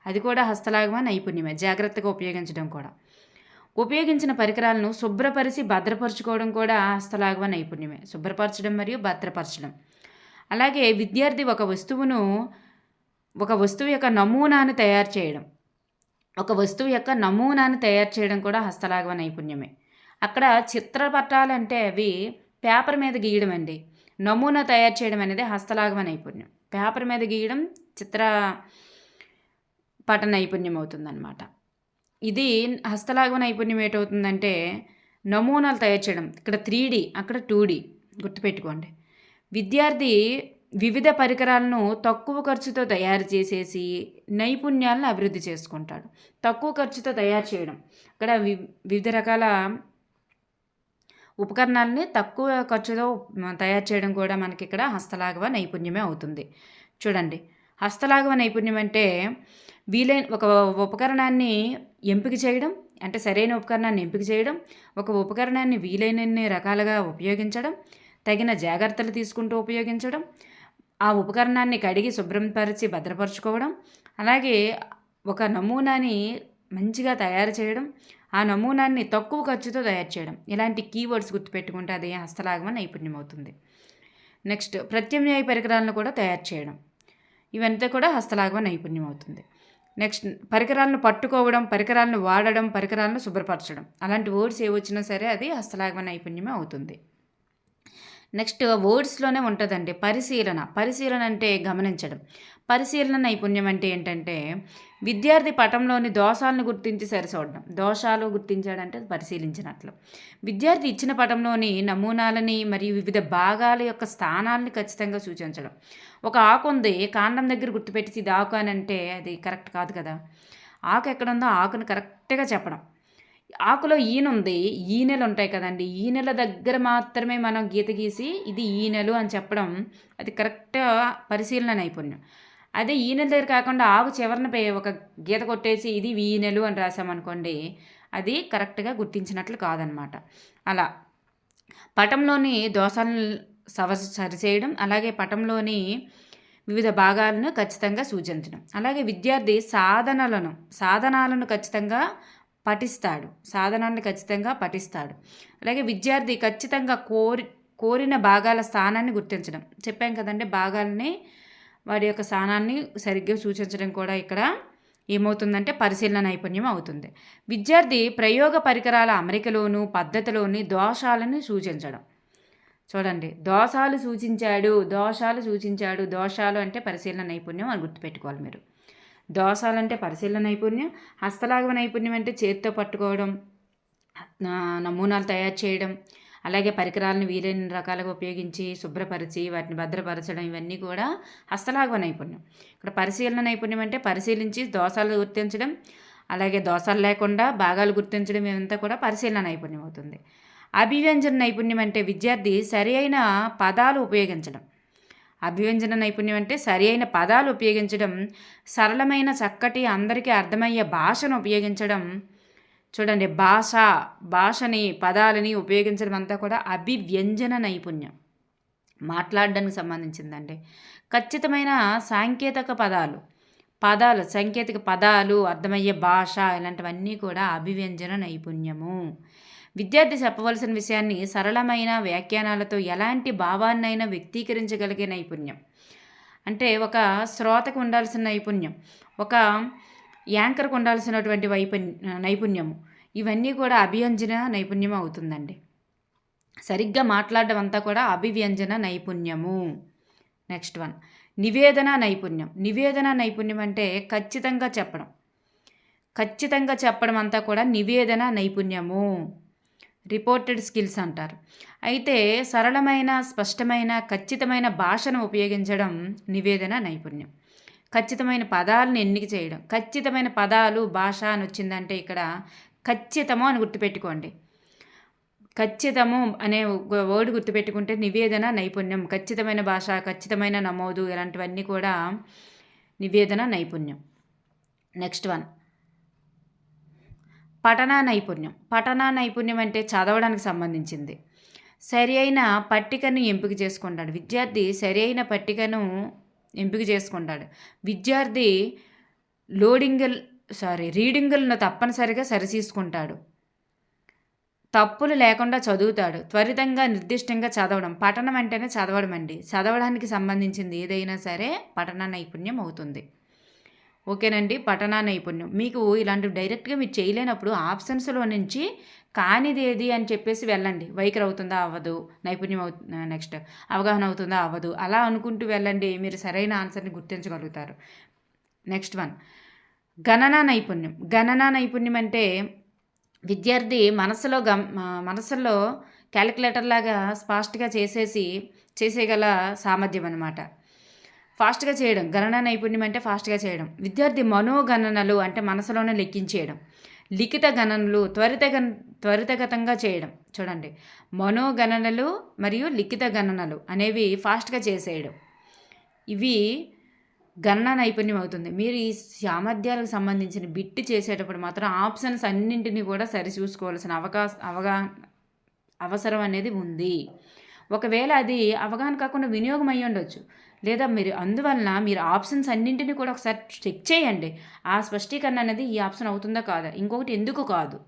అది కూడా హస్తలాఘవ నైపుణ్యమే. జాగ్రత్తగా ఉపయోగించడం కూడా. ఉపయోగించిన పరికరాలను శుభ్రపరిచి భద్రపరచుకోవడం కూడా హస్తలాఘవ నైపుణ్యమే. శుభ్రపరచడం మరియు భద్రపరచడం. అలాగే విద్యార్థి ఒక వస్తువు యొక్క నమూనాను తయారు చేయడం కూడా హస్తలాఘవ నైపుణ్యమే. అక్కడ చిత్రపటాలు అంటే అవి పేపర్ మీద గీయడం అండి. నమూనా తయారు చేయడం అనేది హస్తలాఘవ నైపుణ్యం. పేపర్ మీద గీయడం చిత్రపట నైపుణ్యం అవుతుందన్నమాట. ఇది హస్తలాఘవ నైపుణ్యం ఏటవుతుందంటే నమూనాలు తయారు చేయడం. ఇక్కడ 3D, అక్కడ 2D, గుర్తుపెట్టుకోండి. విద్యార్థి వివిధ పరికరాలను తక్కువ ఖర్చుతో తయారు చేసేసి నైపుణ్యాలను అభివృద్ధి చేసుకుంటాడు. తక్కువ ఖర్చుతో తయారు చేయడం, అక్కడ వివిధ రకాల ఉపకరణాలని తక్కువ ఖర్చుతో తయారు చేయడం కూడా మనకి ఇక్కడ హస్తలాఘవ నైపుణ్యమే అవుతుంది. చూడండి, హస్తలాఘవ నైపుణ్యం అంటే ఒక ఉపకరణాన్ని ఎంపిక చేయడం, అంటే సరైన ఉపకరణాన్ని ఎంపిక చేయడం, ఒక ఉపకరణాన్ని వీలైనన్ని రకాలుగా ఉపయోగించడం, తగిన జాగ్రత్తలు తీసుకుంటూ ఉపయోగించడం, ఆ ఉపకరణాన్ని కడిగి శుభ్రపరిచి భద్రపరచుకోవడం, అలాగే ఒక నమూనాని మంచిగా తయారు చేయడం, ఆ నమూనాన్ని తక్కువ ఖర్చుతో తయారు చేయడం. ఇలాంటి కీవర్డ్స్ గుర్తుపెట్టుకుంటే అది హస్తలాఘవ నైపుణ్యం అవుతుంది. నెక్స్ట్ ప్రత్యామ్నాయ పరికరాలను కూడా తయారు చేయడం, ఇవంతా కూడా హస్తలాఘవ నైపుణ్యం అవుతుంది. నెక్స్ట్ పరికరాలను పట్టుకోవడం, పరికరాలను వాడడం, పరికరాలను శుభ్రపరచడం, అలాంటి వర్డ్స్ ఏ వచ్చినా సరే అది హస్తలాఘవ నైపుణ్యమే అవుతుంది. నెక్స్ట్ వర్డ్స్లోనే ఉంటుందండి పరిశీలన అంటే గమనించడం. పరిశీలన నైపుణ్యం అంటే ఏంటంటే విద్యార్థి పటంలోని దోషాలను గుర్తించి సరిచూడడం. దోషాలు గుర్తించాడంటే పరిశీలించినట్లు. విద్యార్థి ఇచ్చిన పటంలోని నమూనాలని మరియు వివిధ భాగాల యొక్క స్థానాలని ఖచ్చితంగా సూచించడం. ఒక ఆకు ఉంది, కాండం దగ్గర గుర్తుపెట్టి ఇది ఆకు అని అంటే అది కరెక్ట్ కాదు కదా. ఆకు ఎక్కడుందో ఆకుని కరెక్ట్గా చెప్పడం. ఆకులో ఈనుంది, ఈనెలు ఉంటాయి కదండి, ఈనెల దగ్గర మాత్రమే మనం గీత గీసి ఇది ఈనెలు అని చెప్పడం, అది కరెక్ట్గా పరిశీలన నైపుణ్యం. అదే ఈనెల దగ్గర కాకుండా ఆకు చివరన ఒక గీత కొట్టేసి ఇది ఈనెలు అని రాసామనుకోండి, అది కరెక్ట్గా గుర్తించినట్లు కాదనమాట. అలా పటంలోని దోషాలను సరిచేయడం, అలాగే పటంలోని వివిధ భాగాలను ఖచ్చితంగా సూచించడం. అలాగే విద్యార్థి సాధనాలను ఖచ్చితంగా పఠిస్తాడు. అలాగే విద్యార్థి ఖచ్చితంగా కోరిన భాగాల స్థానాన్ని గుర్తించడం. చెప్పాం కదండి, భాగాలని వాడి యొక్క స్థానాన్ని సరిగ్గా సూచించడం కూడా ఇక్కడ ఏమవుతుందంటే పరిశీలన నైపుణ్యం అవుతుంది. విద్యార్థి ప్రయోగ పరికరాల అమరికలోను పద్ధతిలోని దోషాలను సూచించడం. చూడండి, దోషాలు సూచించాడు. దోషాలు అంటే పరిశీలన నైపుణ్యం అని గుర్తుపెట్టుకోవాలి మీరు. దోషాలు అంటే పరిశీలన నైపుణ్యం. హస్తలాఘవ నైపుణ్యం అంటే చేతితో పట్టుకోవడం, నమూనాలు తయారు చేయడం, అలాగే పరికరాలను వీలైన రకాలుగా ఉపయోగించి శుభ్రపరిచి వాటిని భద్రపరచడం, ఇవన్నీ కూడా హస్తలాఘవ నైపుణ్యం. ఇక్కడ పరిశీలన నైపుణ్యం అంటే పరిశీలించి దోషాలు గుర్తించడం, అలాగే దోషాలు లేకుండా భాగాలు గుర్తించడం, ఇదంతా కూడా పరిశీలన నైపుణ్యం అవుతుంది. అభివ్యంజన నైపుణ్యం అంటే విద్యార్థి సరి అయిన పదాలు ఉపయోగించడం. అభివ్యంజన నైపుణ్యం అంటే సరి అయిన పదాలు ఉపయోగించడం, సరళమైన చక్కటి అందరికీ అర్థమయ్యే భాషను ఉపయోగించడం. చూడండి, భాషని పదాలని ఉపయోగించడం అంతా కూడా అభివ్యంజన నైపుణ్యం, మాట్లాడడానికి సంబంధించిందండి. ఖచ్చితమైన సాంకేతిక సాంకేతిక పదాలు, అర్థమయ్యే భాష, ఇలాంటివన్నీ కూడా అభివ్యంజన నైపుణ్యము. విద్యార్థి చెప్పవలసిన విషయాన్ని సరళమైన వ్యాఖ్యానాలతో ఎలాంటి భావాన్నైనా వ్యక్తీకరించగలిగే నైపుణ్యం. అంటే ఒక శ్రోతకు ఉండాల్సిన నైపుణ్యం, ఒక యాంకర్కు ఉండాల్సినటువంటి నైపుణ్యము, ఇవన్నీ కూడా అభివ్యంజన నైపుణ్యం అవుతుందండి. సరిగ్గా మాట్లాడడం అంతా కూడా అభివ్యంజన నైపుణ్యము. నెక్స్ట్ వన్, నివేదన నైపుణ్యం అంటే ఖచ్చితంగా చెప్పడం అంతా కూడా నివేదన నైపుణ్యము, రిపోర్టెడ్ స్కిల్స్ అంటారు. అయితే సరళమైన, స్పష్టమైన, ఖచ్చితమైన భాషను ఉపయోగించడం నివేదన నైపుణ్యం. ఖచ్చితమైన పదాలను ఎన్నిక చేయడం. ఖచ్చితమైన పదాలు, భాష అని వచ్చిందంటే ఇక్కడ ఖచ్చితము అని గుర్తుపెట్టుకోండి. ఖచ్చితము అనే వర్డ్ గుర్తుపెట్టుకుంటే నివేదన నైపుణ్యం. ఖచ్చితమైన భాష, ఖచ్చితమైన నమోదు, ఇలాంటివన్నీ కూడా నివేదన నైపుణ్యం. నెక్స్ట్ వన్, పఠనా నైపుణ్యం అంటే చదవడానికి సంబంధించింది. సరి అయిన పట్టికను ఎంపిక చేసుకుంటాడు. విద్యార్థి సరి అయిన పట్టికను ఎంపిక చేసుకుంటాడు. విద్యార్థి రీడింగులను తప్పనిసరిగా సరిచూసుకుంటాడు. తప్పులు లేకుండా చదువుతాడు. త్వరితంగా, నిర్దిష్టంగా చదవడం. పఠనం అంటేనే చదవడం అండి. చదవడానికి సంబంధించింది ఏదైనా సరే పఠన నైపుణ్యం అవుతుంది. ఓకేనండి, పఠనా నైపుణ్యం. మీకు ఇలాంటివి డైరెక్ట్గా మీరు చేయలేనప్పుడు ఆప్షన్స్లో నుంచి కానిది ఏది అని చెప్పేసి వెళ్ళండి. వైఖరి అవుతుందా అవ్వదు, నైపుణ్యం నెక్స్ట్ అవగాహన అవుతుందా అవ్వదు, అలా అనుకుంటూ వెళ్ళండి. మీరు సరైన ఆన్సర్ని గుర్తించగలుగుతారు. నెక్స్ట్ వన్, గణనా నైపుణ్యం అంటే విద్యార్థి మనసులో క్యాలిక్యులేటర్ లాగా ఫాస్ట్గా చేసేయగల సామర్థ్యం అన్నమాట. ఫాస్ట్గా చేయడం. గణన నైపుణ్యం అంటే ఫాస్ట్గా చేయడం. విద్యార్థి మనోగణనలు అంటే మనసులోనే లెక్కించేయడం. లిఖిత గణనలు త్వరితగతంగా చేయడం. చూడండి, మనోగణనలు మరియు లిఖిత గణనలు అనేవి ఫాస్ట్గా చేసేయడం, ఇవి గణన నైపుణ్యం అవుతుంది. మీరు ఈ సామర్థ్యాలకు సంబంధించిన బిట్ చేసేటప్పుడు మాత్రం ఆప్షన్స్ అన్నింటినీ కూడా సరిచూసుకోవాల్సిన అవసరం అనేది ఉంది. ఒకవేళ అది అవగాహన కాకుండా వినియోగం అయ్యి ఉండొచ్చు, లేదా అందువలన మీరు ఆప్షన్స్ అన్నింటినీ కూడా ఒకసారి చెక్ చేయండి. ఆ స్పష్టీకరణ అనేది ఈ ఆప్షన్ అవుతుందా కాదా, ఇంకొకటి ఎందుకు కాదు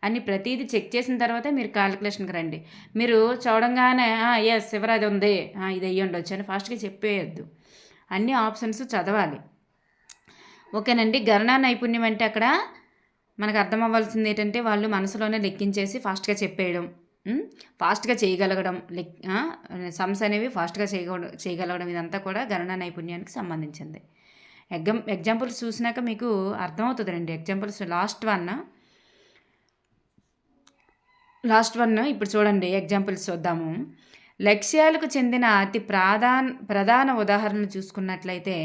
అని ప్రతిదీ చెక్ చేసిన తర్వాతే మీరు క్యాలిక్యులేషన్కి రండి. మీరు చూడంగానే ఎస్ ఎవరు అది ఉంది, ఇది అయ్యి ఉండొచ్చు అని ఫాస్ట్గా చెప్పేయద్దు. అన్ని ఆప్షన్స్ చదవాలి. ఓకేనండి. గణన నైపుణ్యం అంటే అక్కడ మనకు అర్థం అవ్వాల్సింది ఏంటంటే వాళ్ళు మనసులోనే లెక్కించేసి ఫాస్ట్గా చెప్పేయడం, ఫాస్ట్గా చేయగలగడం, సమ్స్ అనేవి ఫాస్ట్గా చేయగలగడం, ఇదంతా కూడా గణన నైపుణ్యానికి సంబంధించింది. ఎగ్జాంపుల్స్ చూసినాక మీకు అర్థమవుతుందండి. ఎగ్జాంపుల్స్ లాస్ట్ వన్ ఇప్పుడు చూడండి. ఎగ్జాంపుల్స్ చూద్దాము. లక్ష్యాలకు చెందిన అతి ప్రధాన ఉదాహరణలు చూసుకున్నట్లయితే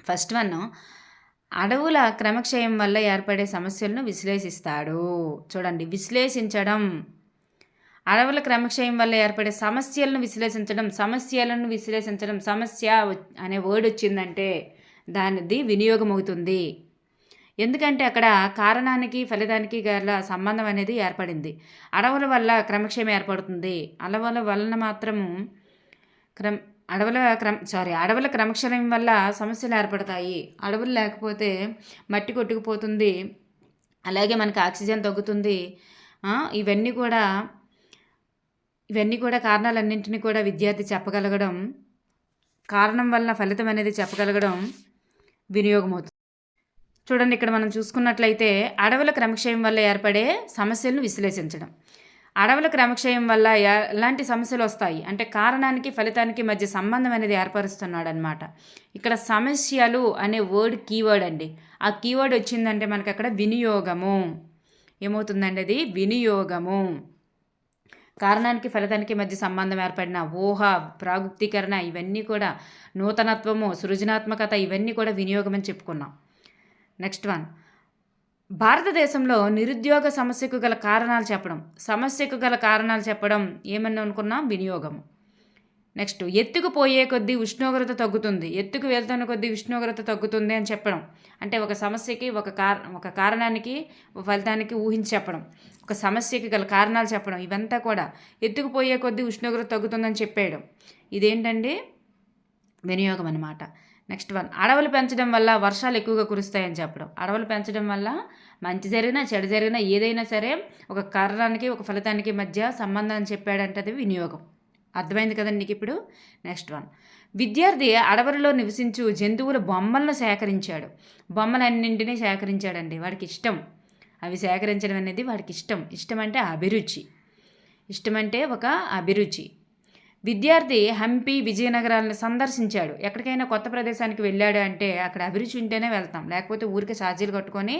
ఫస్ట్ వన్, అడవుల క్రమక్షయం వల్ల ఏర్పడే సమస్యలను విశ్లేషిస్తాడు. చూడండి, విశ్లేషించడం. అడవుల క్రమక్షయం వల్ల ఏర్పడే సమస్యలను విశ్లేషించడం. సమస్య అనే వర్డ్ వచ్చిందంటే దానిది వినియోగం అవుతుంది. ఎందుకంటే అక్కడ కారణానికి ఫలితానికి గల సంబంధం అనేది ఏర్పడింది. అడవుల వల్ల క్రమక్షయం ఏర్పడుతుంది. అడవుల వలన మాత్రము అడవుల క్రమక్షయం వల్ల సమస్యలు ఏర్పడతాయి. అడవులు లేకపోతే మట్టి కొట్టుకుపోతుంది. అలాగే మనకు ఆక్సిజన్ తగ్గుతుంది. ఇవన్నీ కూడా కారణాలన్నింటినీ కూడా విద్యార్థి చెప్పగలగడం, కారణం వలన ఫలితం అనేది చెప్పగలగడం వినియోగం అవుతుంది. చూడండి, ఇక్కడ మనం చూసుకున్నట్లయితే అడవుల క్రమక్షయం వల్ల ఏర్పడే సమస్యలను విశ్లేషించడం. అడవుల క్రమక్షయం వల్ల ఎలాంటి సమస్యలు వస్తాయి అంటే కారణానికి ఫలితానికి మధ్య సంబంధం అనేది ఏర్పరుస్తున్నాడు అనమాట. ఇక్కడ సమస్యలు అనే కీవర్డ్ అండి. ఆ కీవర్డ్ వచ్చిందంటే మనకి అక్కడ వినియోగము ఏమవుతుందండి, అది వినియోగము. కారణానికి ఫలితానికి మధ్య సంబంధం ఏర్పడిన ఊహ, ప్రాగుప్తీకరణ, ఇవన్నీ కూడా నూతనత్వము, సృజనాత్మకత, ఇవన్నీ కూడా వినియోగం అని చెప్పుకున్నాం. నెక్స్ట్ వన్, భారతదేశంలో నిరుద్యోగ సమస్యకు గల కారణాలు చెప్పడం ఏమని అనుకున్నాం, వినియోగము. నెక్స్ట్, ఎత్తుకు పోయే కొద్దీ ఉష్ణోగ్రత తగ్గుతుంది, ఎత్తుకు వెళ్తున్న కొద్దీ ఉష్ణోగ్రత తగ్గుతుంది అని చెప్పడం. అంటే ఒక సమస్యకి ఒక కారణానికి ఫలితానికి ఊహించి చెప్పడం, ఒక సమస్యకి గల కారణాలు చెప్పడం, ఇవంతా కూడా ఎత్తుకు పోయే కొద్దీ ఉష్ణోగ్రత తగ్గుతుందని చెప్పేయడం. ఇదేంటండి, వినియోగం అన్నమాట. నెక్స్ట్ వన్, అడవులు పెంచడం వల్ల వర్షాలు ఎక్కువగా కురుస్తాయని చెప్పడం. అడవులు పెంచడం వల్ల మంచి జరిగినా చెడు జరిగినా ఏదైనా సరే ఒక కారణానికి ఒక ఫలితానికి మధ్య సంబంధాన్ని చెప్పాడంటే అది వినియోగం. అర్థమైంది కదండి నీకు ఇప్పుడు. నెక్స్ట్ వన్, విద్యార్థి అడవులలో నివసించు జంతువుల బొమ్మలను సేకరించాడు. బొమ్మలన్నింటినీ సేకరించాడండి, వాడికి ఇష్టం. అవి సేకరించడం అనేది వాడికి ఇష్టం. ఇష్టం అంటే అభిరుచి. ఒక అభిరుచి. విద్యార్థి హంపి, విజయనగరాలను సందర్శించాడు. ఎక్కడికైనా కొత్త ప్రదేశానికి వెళ్ళాడు అంటే అక్కడ అభిరుచి ఉంటేనే వెళ్తాం, లేకపోతే ఊరికి ఛార్జీలు కట్టుకొని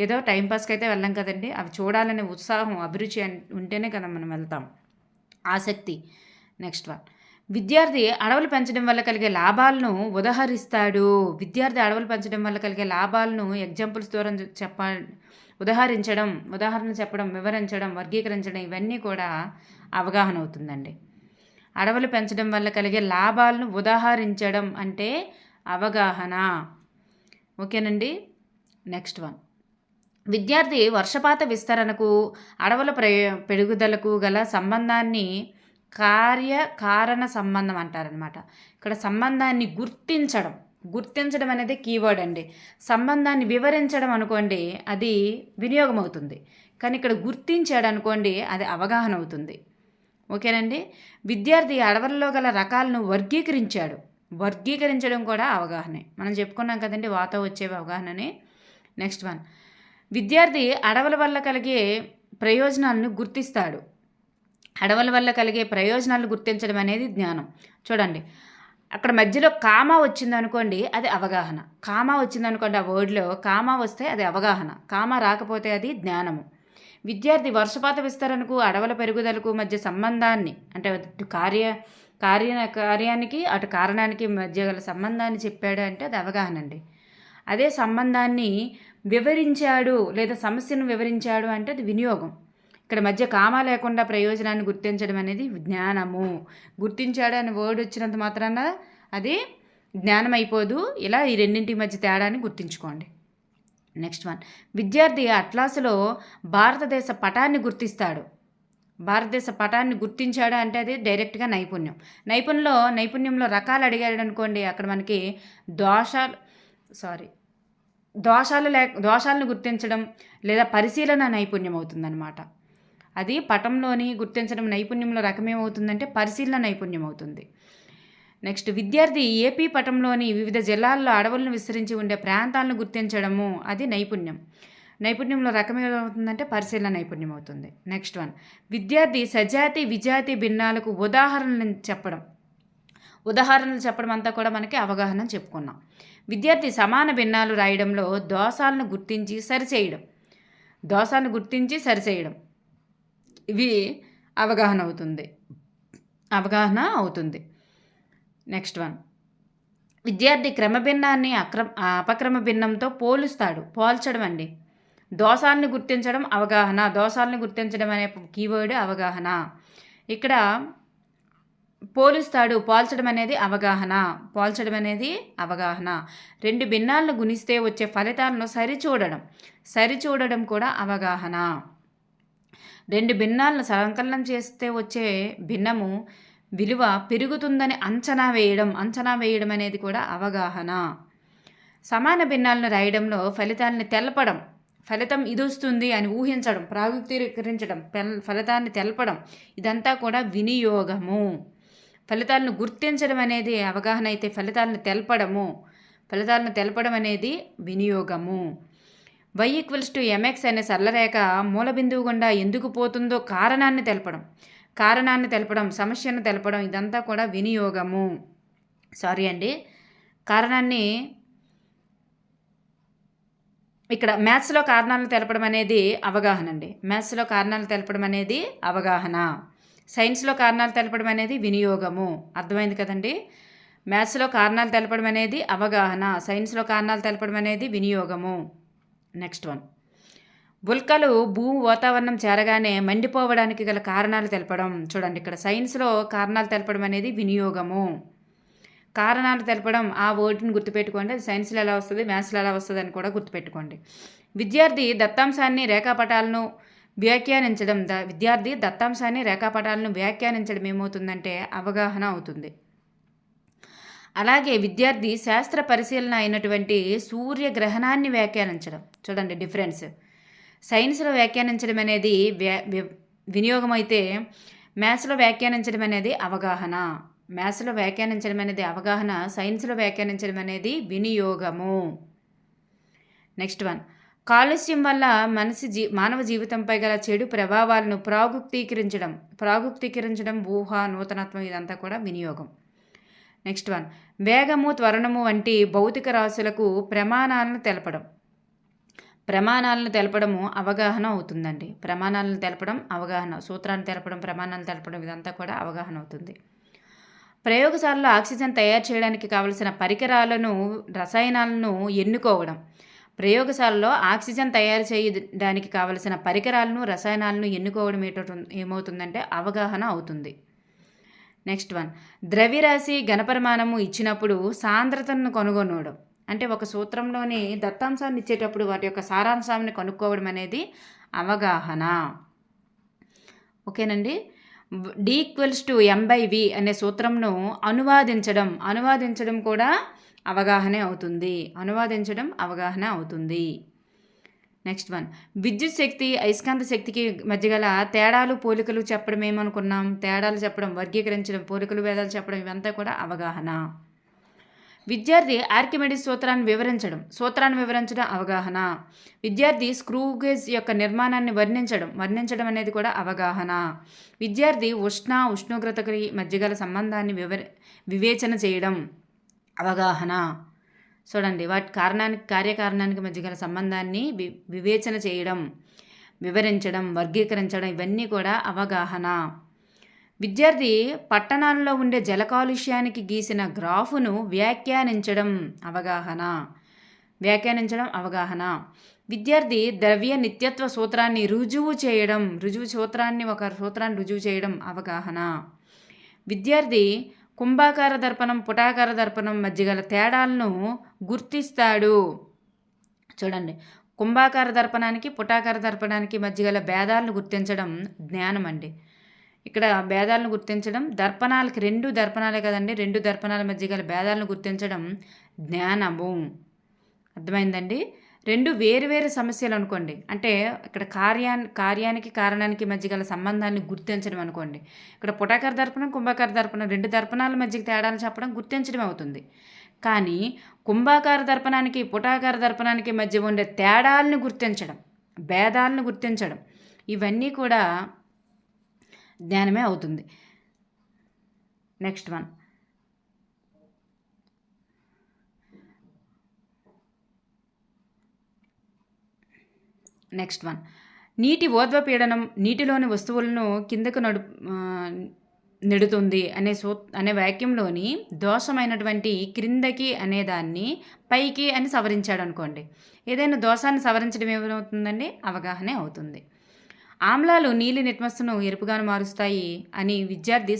ఏదో టైంపాస్కి అయితే వెళ్ళాం కదండి. అవి చూడాలనే ఉత్సాహం, అభిరుచి ఉంటేనే కదా మనం వెళ్తాం, ఆసక్తి. నెక్స్ట్ వన్, విద్యార్థి అడవులు పెంచడం వల్ల కలిగే లాభాలను ఉదహరిస్తాడు. విద్యార్థి అడవులు పెంచడం వల్ల కలిగే లాభాలను ఎగ్జాంపుల్స్ ద్వారా ఉదాహరణ చెప్పడం, వివరించడం, వర్గీకరించడం, ఇవన్నీ కూడా అవగాహన అవుతుందండి. అడవులు పెంచడం వల్ల కలిగే లాభాలను ఉదాహరించడం అంటే అవగాహన. ఓకేనండి. నెక్స్ట్ వన్, విద్యార్థి వర్షపాత విస్తరణకు అడవుల పెరుగుదలకు గల సంబంధాన్ని కార్యకారణ సంబంధం అంటారనమాట. ఇక్కడ సంబంధాన్ని గుర్తించడం అనేది కీవర్డ్ అండి. సంబంధాన్ని వివరించడం అనుకోండి అది వినియోగం అవుతుంది, కానీ ఇక్కడ గుర్తించాడు అనుకోండి అది అవగాహన అవుతుంది. ఓకేనండి. విద్యార్థి అడవులలో గల రకాలను వర్గీకరించడం కూడా అవగాహనే. మనం చెప్పుకున్నాం కదండి, వాతో వచ్చేవి అవగాహననే. నెక్స్ట్ వన్, విద్యార్థి అడవుల వల్ల కలిగే ప్రయోజనాలను గుర్తిస్తాడు. అడవుల వల్ల కలిగే ప్రయోజనాలను గుర్తించడం అనేది జ్ఞానం. చూడండి, అక్కడ మధ్యలో కామా వచ్చిందనుకోండి అది అవగాహన. కామా వచ్చిందనుకోండి, ఆ వర్డ్లో కామా వస్తే అది అవగాహన, కామా రాకపోతే అది జ్ఞానము. విద్యార్థి వర్షపాత విస్తరణకు అడవుల పెరుగుదలకు మధ్య సంబంధాన్ని అంటే అటు కార్యానికి అటు కారణానికి మధ్య గల సంబంధాన్ని చెప్పాడు అంటే అది అవగాహన అండి. అదే సంబంధాన్ని వివరించాడు లేదా సమస్యను వివరించాడు అంటే అది వినియోగం. ఇక్కడ మధ్య కామా లేకుండా ప్రయోజనాన్ని గుర్తించడం అనేది జ్ఞానము. గుర్తించాడు అనే వర్డ్ వచ్చినంత మాత్రాన అది జ్ఞానం అయిపోదు. ఇలా ఈ రెండింటి మధ్య తేడాన్ని గుర్తుంచుకోండి. నెక్స్ట్ వన్, విద్యార్థి అట్లాసులో భారతదేశ పటాన్ని గుర్తిస్తాడు. భారతదేశ పటాన్ని గుర్తించాడు అంటే అది డైరెక్ట్గా నైపుణ్యంలో రకాలు అడిగాడు అనుకోండి, అక్కడ మనకి దోషాలను గుర్తించడం లేదా పరిశీలన నైపుణ్యం అవుతుందన్నమాట. అది పటంలోని గుర్తించడం నైపుణ్యంలో రకమేమవుతుందంటే పరిశీలన నైపుణ్యం అవుతుంది. నెక్స్ట్, విద్యార్థి ఏపీ పటంలోని వివిధ జిల్లాల్లో అడవులను విస్తరించి ఉండే ప్రాంతాలను గుర్తించడము అది నైపుణ్యంలో రకమేమవుతుందంటే పరిశీలన నైపుణ్యం అవుతుంది. నెక్స్ట్ వన్, విద్యార్థి సజాతి విజాతి భిన్నాలకు ఉదాహరణలు చెప్పడం అంతా కూడా మనకి అవగాహన చెప్పుకున్నాం. విద్యార్థి సమాన భిన్నాలు రాయడంలో దోషాలను గుర్తించి సరిచేయడం ఇవి అవగాహన అవుతుంది. నెక్స్ట్ వన్, విద్యార్థి క్రమభిన్నాన్ని అపక్రమ భిన్నంతో పోల్చడం అండి. దోషాలను గుర్తించడం అవగాహన. దోషాలను గుర్తించడం అనే కీవర్డ్ అవగాహన. ఇక్కడ పోల్చడం అనేది అవగాహన. రెండు భిన్నాలను గుణిస్తే వచ్చే ఫలితాలను సరిచూడడం కూడా అవగాహన. రెండు భిన్నాలను సంకలనం చేస్తే వచ్చే భిన్నము విలువ పెరుగుతుందని అంచనా వేయడం అనేది కూడా అవగాహన. సమాన భిన్నాలను రాయడంలో ఫలితాలను తెలపడం, ఫలితం ఇది వస్తుంది అని ఊహించడం, ప్రాగుక్తీకరించడం, ఫలితాన్ని తెలపడం, ఇదంతా కూడా వినియోగము. ఫలితాలను గుర్తించడం అనేది అవగాహన అయితే ఫలితాలను తెలపడం అనేది వినియోగము. y=mx అనే సరళరేఖ మూల బిందువు గుండా ఎందుకు పోతుందో కారణాన్ని తెలపడం, సమస్యను తెలపడం, ఇదంతా కూడా వినియోగము. కారణాన్ని ఇక్కడ మ్యాథ్స్లో కారణాలను తెలపడం అనేది అవగాహన. సైన్స్లో కారణాలు తెలపడం అనేది వినియోగము. అర్థమైంది కదండి? మ్యాథ్స్లో కారణాలు తెలపడం అనేది అవగాహన, సైన్స్లో కారణాలు తెలపడం అనేది వినియోగము. నెక్స్ట్ వన్, ఉల్కలు భూమి వాతావరణం చేరగానే మండిపోవడానికి గల కారణాలు తెలపడం. చూడండి, ఇక్కడ సైన్స్లో కారణాలు తెలపడం అనేది వినియోగము. కారణాలు తెలపడం, ఆ వర్డ్ని గుర్తుపెట్టుకోండి. అది సైన్స్లో ఎలా వస్తుంది, మ్యాథ్స్లో ఎలా వస్తుంది అని కూడా గుర్తుపెట్టుకోండి. విద్యార్థి దత్తాంశాన్ని రేఖాపటాలను వ్యాఖ్యానించడం ఏమవుతుందంటే అవగాహన అవుతుంది. అలాగే విద్యార్థి శాస్త్ర పరిశీలన అయినటువంటి సూర్యగ్రహణాన్ని వ్యాఖ్యానించడం. చూడండి డిఫరెన్స్. సైన్స్లో వ్యాఖ్యానించడం అనేది వినియోగం అయితే మ్యాథ్స్లో వ్యాఖ్యానించడం అనేది అవగాహన. సైన్స్లో వ్యాఖ్యానించడం అనేది వినియోగము. నెక్స్ట్ వన్, కాలుష్యం వల్ల మానవ జీవితంపై గల చెడు ప్రభావాలను ప్రాగుక్తీకరించడం, ఊహ, నూతనత్వం, ఇదంతా కూడా వినియోగం. నెక్స్ట్ వన్, వేగము, త్వరణము వంటి భౌతిక రాశులకు ప్రమాణాలను తెలపడము అవగాహన అవుతుందండి. ప్రమాణాలను తెలపడం అవగాహన, సూత్రాన్ని తెలపడం, ప్రమాణాలను తెలపడం, ఇదంతా కూడా అవగాహన అవుతుంది. ప్రయోగశాలలో ఆక్సిజన్ తయారు చేయడానికి కావలసిన పరికరాలను, రసాయనాలను ఎన్నుకోవడం. ప్రయోగశాలలో ఆక్సిజన్ తయారు చేయడానికి కావలసిన పరికరాలను, రసాయనాలను ఎన్నుకోవడం ఏమవుతుందంటే అవగాహన అవుతుంది. నెక్స్ట్ వన్, ద్రవ్యరాశి ఘనపరిమాణము ఇచ్చినప్పుడు సాంద్రతను కనుగొనడం. అంటే ఒక సూత్రంలోని దత్తాంశాన్ని ఇచ్చేటప్పుడు వాటి యొక్క సారాంశాన్ని కనుక్కోవడం అనేది అవగాహన. ఓకేనండి. D=m/v అనే సూత్రంను అనువాదించడం కూడా అవగాహన అవుతుంది. నెక్స్ట్ వన్, విద్యుత్ శక్తి, అయస్కాంత శక్తికి మధ్య గల తేడాలు, పోలికలు చెప్పడం ఏమనుకున్నాం? తేడాలు చెప్పడం, వర్గీకరించడం, పోలికలు, భేదాలు చెప్పడం, ఇవంతా కూడా అవగాహన. విద్యార్థి ఆర్కిమెడిస్ సూత్రాన్ని వివరించడం అవగాహన. విద్యార్థి స్క్రూ గేజ్ యొక్క నిర్మాణాన్ని వర్ణించడం అనేది కూడా అవగాహన. విద్యార్థి ఉష్ణోగ్రతకి మధ్య గల సంబంధాన్ని వివేచన చేయడం అవగాహన. చూడండి, వాటి కార్యకారణానికి మధ్య గల సంబంధాన్ని వివేచన చేయడం, వివరించడం, వర్గీకరించడం, ఇవన్నీ కూడా అవగాహన. విద్యార్థి పట్టణాల్లో ఉండే జల కాలుష్యానికి గీసిన గ్రాఫును వ్యాఖ్యానించడం అవగాహన. విద్యార్థి ద్రవ్య నిత్యత్వ సూత్రాన్ని రుజువు చేయడం అవగాహన. విద్యార్థి కుంభాకార దర్పణం, పుటాకార దర్పణం మధ్య గల తేడాలను గుర్తిస్తాడు. చూడండి, కుంభాకార దర్పణానికి, పుటాకార దర్పణానికి మధ్య గల భేదాలను గుర్తించడం జ్ఞానం అండి. ఇక్కడ భేదాలను గుర్తించడం, దర్పణాలకి 2 దర్పణాలే కదండి, 2 దర్పణాల మధ్య గల భేదాలను గుర్తించడం జ్ఞానము. అర్థమైందండి? 2 వేరు సమస్యలు అనుకోండి. అంటే ఇక్కడ కార్యానికి కారణానికి మధ్య గల సంబంధాన్ని గుర్తించడం అనుకోండి. ఇక్కడ పుటాకార దర్పణం, కుంభాకార దర్పణం 2 దర్పణాల మధ్యకి తేడాలు చెప్పడం, గుర్తించడం అవుతుంది. కానీ కుంభాకార దర్పణానికి, పుటాకార దర్పణానికి మధ్య ఉండే తేడాలను గుర్తించడం, భేదాలను గుర్తించడం, ఇవన్నీ కూడా జ్ఞానమే అవుతుంది. నెక్స్ట్ వన్, నీటి ఊర్ధ్వపీడనం నీటిలోని వస్తువులను కిందకు నెడుతుంది అనే వాక్యంలోని దోషమైనటువంటి క్రిందకి అనేదాన్ని పైకి అని సవరించాడు అనుకోండి. ఏదైనా దోషాన్ని సవరించడం ఏమవుతుందండి? అవగాహనే అవుతుంది. ఆమ్లాలు నీలి నిట్మస్సును ఎరుపుగాను మారుస్తాయి అని విద్యార్థి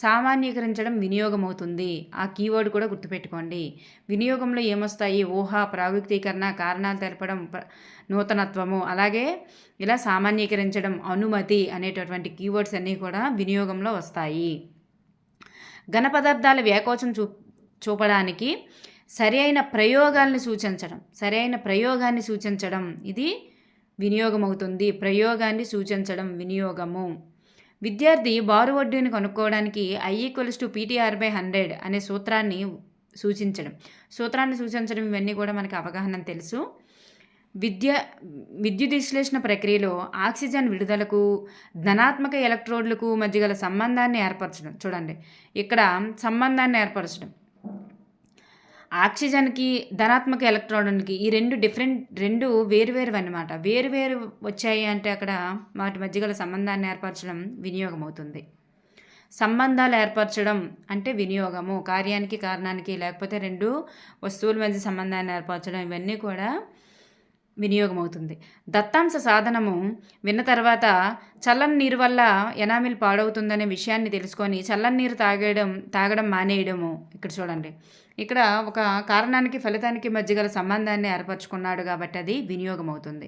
సామాన్యీకరించడం వినియోగం అవుతుంది. ఆ కీవర్డ్ కూడా గుర్తుపెట్టుకోండి. వినియోగంలో ఏమొస్తాయి? ఊహ, ప్రాగుక్తీకరణ, కారణాలు తెలపడం, నూతనత్వము, అలాగే ఇలా సామాన్యీకరించడం, అనుమతి అనేటటువంటి కీవర్డ్స్ అన్నీ కూడా వినియోగంలో వస్తాయి. ఘన పదార్థాల వ్యాకోచం చూపడానికి సరి అయిన ప్రయోగాన్ని సూచించడం ఇది వినియోగం అవుతుంది. ప్రయోగాన్ని సూచించడం వినియోగము. విద్యార్థి బారు వడ్డీని కనుక్కోవడానికి I=PTR/100 అనే సూత్రాన్ని సూచించడం ఇవన్నీ కూడా మనకి అవగాహన తెలుసు. విద్యుత్ విశ్లేషణ ప్రక్రియలో ఆక్సిజన్ విడుదలకు ధనాత్మక ఎలక్ట్రోడ్లకు మధ్య గల సంబంధాన్ని ఏర్పరచడం. చూడండి, ఇక్కడ సంబంధాన్ని ఏర్పరచడం, ఆక్సిజన్కి ధనాత్మక ఎలక్ట్రాన్కి ఈ రెండు వేరువేరు అన్నమాట. వేరువేరు వచ్చాయి అంటే అక్కడ వాటి మధ్య గల సంబంధాన్ని ఏర్పరచడం వినియోగం అవుతుంది. సంబంధాలు ఏర్పరచడం అంటే వినియోగము. కార్యానికి కారణానికి లేకపోతే రెండు వస్తువుల మధ్య సంబంధాన్ని ఏర్పరచడం ఇవన్నీ కూడా వినియోగం అవుతుంది. దత్తాంశ సాధనము విన్న తర్వాత చల్లని నీరు వల్ల ఎనామిల్ పాడవుతుందనే విషయాన్ని తెలుసుకొని చల్లని నీరు తాగడం మానేయడము. ఇక్కడ చూడండి, ఇక్కడ ఒక కారణానికి ఫలితానికి మధ్య గల సంబంధాన్ని ఏర్పరచుకున్నాడు కాబట్టి అది వినియోగం అవుతుంది.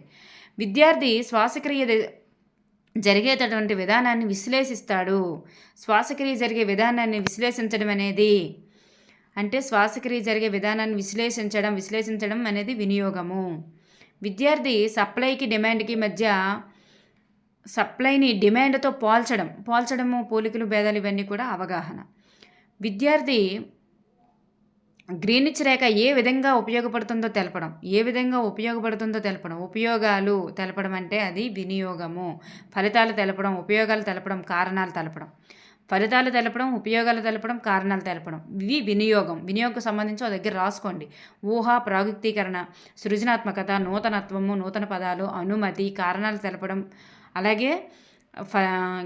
విద్యార్థి శ్వాసక్రియ జరిగేటటువంటి విధానాన్ని విశ్లేషిస్తాడు. శ్వాసక్రియ జరిగే విధానాన్ని విశ్లేషించడం అనేది అంటే శ్వాసక్రియ జరిగే విధానాన్ని విశ్లేషించడం అనేది వినియోగము. విద్యార్థి సప్లైకి డిమాండ్కి మధ్య సప్లైని డిమాండ్తో పోల్చడము, పోలికలు, భేదాలు ఇవన్నీ కూడా అవగాహన. విద్యార్థి గ్రీనిచ్ రేఖ ఏ విధంగా ఉపయోగపడుతుందో తెలపడం. ఉపయోగాలు తెలపడం అంటే అది వినియోగము. ఫలితాలు తెలపడం, ఉపయోగాలు తెలపడం, కారణాలు తెలపడం. ఫలితాలు తెలపడం, ఉపయోగాలు తెలపడం, కారణాలు తెలపడం ఇవి వినియోగం సంబంధించి ఒక దగ్గర రాసుకోండి. ఊహ, ప్రాగుక్తీకరణ, సృజనాత్మకత, నూతనత్వము, నూతన పదాలు, అనుమతి, కారణాలు తెలపడం, అలాగే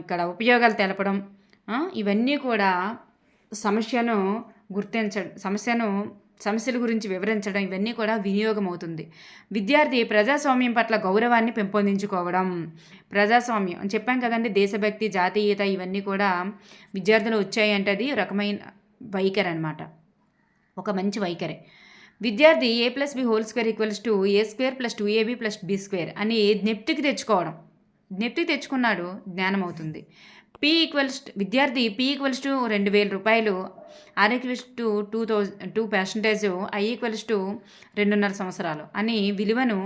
ఇక్కడ ఉపయోగాలు తెలపడం, ఇవన్నీ కూడా సమస్యల గురించి వివరించడం ఇవన్నీ కూడా వినియోగం అవుతుంది. విద్యార్థి ప్రజాస్వామ్యం పట్ల గౌరవాన్ని పెంపొందించుకోవడం. ప్రజాస్వామ్యం అని చెప్పాం కదండి, దేశభక్తి, జాతీయత ఇవన్నీ కూడా విద్యార్థులు వచ్చాయంటే అది రకమైన వైఖరి అనమాట, ఒక మంచి వైఖరి. విద్యార్థి A+B² = A² + 2AB + B² అని జ్ఞప్తికి తెచ్చుకున్నాడు, జ్ఞానం అవుతుంది. విద్యార్థి P = 2,000 రూపాయలు, R = 2%, I = 2.5 సంవత్సరాలు అని విలువను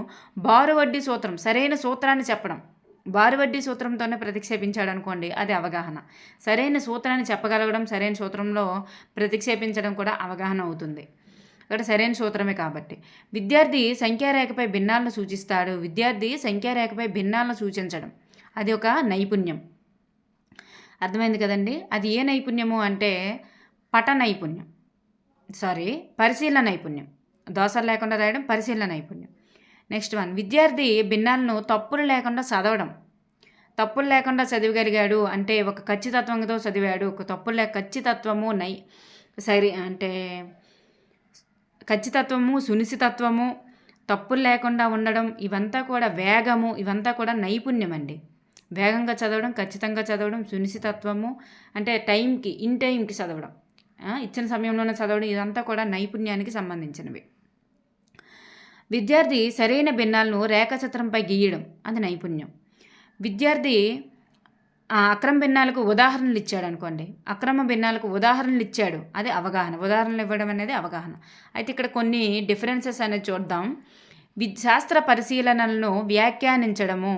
బారు వడ్డీ సూత్రం, సరైన సూత్రాన్ని చెప్పడం. బారు వడ్డీ సూత్రంతోనే ప్రతిక్షేపించాడు అనుకోండి, అది అవగాహన. సరైన సూత్రాన్ని చెప్పగలగడం, సరైన సూత్రంలో ప్రతిక్షేపించడం కూడా అవగాహన అవుతుంది. ఇక్కడ సరైన సూత్రమే కాబట్టి. విద్యార్థి సంఖ్యారేఖపై భిన్నాలను సూచిస్తాడు. సూచించడం అది ఒక నైపుణ్యం. అర్థమైంది కదండి. అది ఏ నైపుణ్యము అంటే పరిశీలన నైపుణ్యం. దోసలు లేకుండా రాయడం పరిశీలన నైపుణ్యం. నెక్స్ట్ వన్, విద్యార్థి భిన్నాలను తప్పులు లేకుండా చదవగలిగాడు అంటే ఒక ఖచ్చితత్వంతో చదివాడు. ఖచ్చితత్వము, సునిశ్చితత్వము, తప్పులు లేకుండా ఉండడం ఇవంతా కూడా వేగము, ఇవంతా కూడా నైపుణ్యం అండి. వేగంగా చదవడం, ఖచ్చితంగా చదవడం, సునిశ్చితత్వము అంటే ఇన్ టైంకి చదవడం, ఇచ్చిన సమయంలోనే చదవడం ఇదంతా కూడా నైపుణ్యానికి సంబంధించినవి. విద్యార్థి సరైన భిన్నాలను రేఖాచిత్రంపై గీయడం అది నైపుణ్యం. విద్యార్థి అక్రమ భిన్నాలకు ఉదాహరణలు ఇచ్చాడు అది అవగాహన. ఉదాహరణలు ఇవ్వడం అనేది అవగాహన. అయితే ఇక్కడ కొన్ని డిఫరెన్సెస్ అనేది చూద్దాం. శాస్త్ర పరిశీలనలను వ్యాఖ్యానించడము.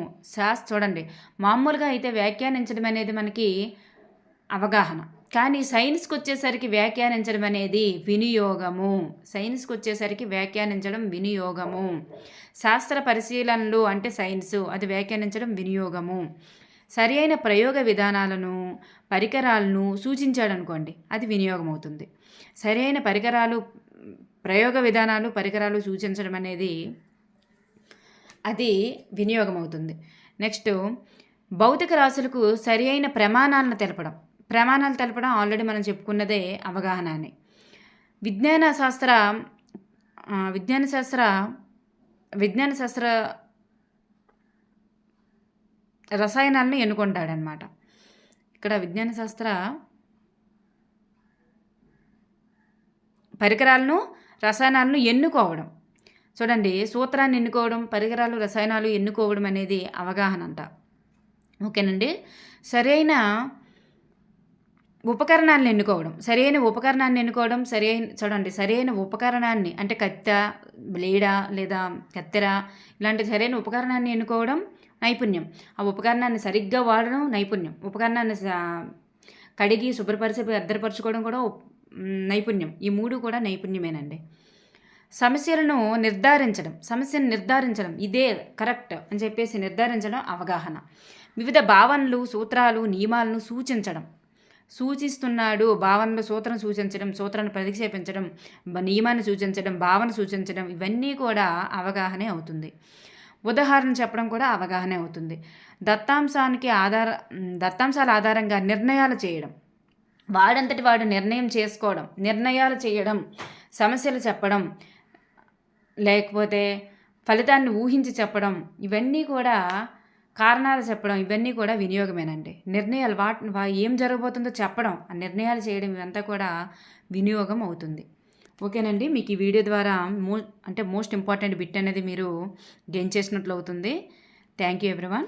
చూడండి, మామూలుగా అయితే వ్యాఖ్యానించడం అనేది మనకి అవగాహన, కానీ సైన్స్కి వచ్చేసరికి వ్యాఖ్యానించడం అనేది వినియోగము. శాస్త్ర పరిశీలనలు అంటే సైన్సు, అది వ్యాఖ్యానించడం వినియోగము. సరి అయిన ప్రయోగ విధానాలను, పరికరాలను సూచించాడు అనుకోండి, అది వినియోగం అవుతుంది. సరి అయిన ప్రయోగ విధానాలు, పరికరాలు సూచించడం అనేది అది వినియోగం అవుతుంది. నెక్స్ట్, భౌతిక రాశులకు సరి అయిన ప్రమాణాలు తెలపడం ఆల్రెడీ మనం చెప్పుకున్నదే అవగాహన అని. విజ్ఞాన శాస్త్ర రసాయనాలను ఎన్నుకుంటాడనమాట. ఇక్కడ విజ్ఞాన శాస్త్ర పరికరాలను రసాయనాలను ఎన్నుకోవడం. చూడండి, సూత్రాన్ని ఎన్నుకోవడం, పరికరాలు రసాయనాలు ఎన్నుకోవడం అనేది అవగాహన అంట. ఓకేనండి. సరైన ఉపకరణాలను ఎన్నుకోవడం, చూడండి, సరైన ఉపకరణాన్ని అంటే కత్తె, బ్లేడా లేదా కత్తెర ఇలాంటి సరైన ఉపకరణాన్ని ఎన్నుకోవడం నైపుణ్యం. ఆ ఉపకరణాన్ని సరిగ్గా వాడడం నైపుణ్యం. ఉపకరణాన్ని కడిగి శుభ్రపరిచి భద్రపరచుకోవడం కూడా నైపుణ్యం. ఈ 3 కూడా నైపుణ్యమేనండి. సమస్యను నిర్ధారించడం ఇదే కరెక్ట్ అని చెప్పేసి నిర్ధారించడం అవగాహన. వివిధ భావనలు, సూత్రాలు, నియమాలను సూచిస్తున్నాడు. భావనలు సూత్రం సూచించడం, సూత్రాన్ని ప్రతిక్షేపించడం, నియమాన్ని సూచించడం, భావన సూచించడం, ఇవన్నీ కూడా అవగాహనే అవుతుంది. ఉదాహరణ చెప్పడం కూడా అవగాహనే అవుతుంది. దత్తాంశాల ఆధారంగా నిర్ణయాలు చేయడం, వాడంతటి వాడు నిర్ణయాలు చేయడం, సమస్యలు చెప్పడం, లేకపోతే ఫలితాన్ని ఊహించి చెప్పడం, ఇవన్నీ కూడా కారణాలు చెప్పడం, ఇవన్నీ కూడా వినియోగమేనండి. నిర్ణయాలు ఏం జరగబోతుందో చెప్పడం, ఆ నిర్ణయాలు చేయడం, ఇవంతా కూడా వినియోగం అవుతుంది. ఓకేనండి. మీకు ఈ వీడియో ద్వారా మోస్ట్ ఇంపార్టెంట్ బిట్ అనేది మీరు గెయిన్ చేసినట్లు అవుతుంది. Thank you everyone.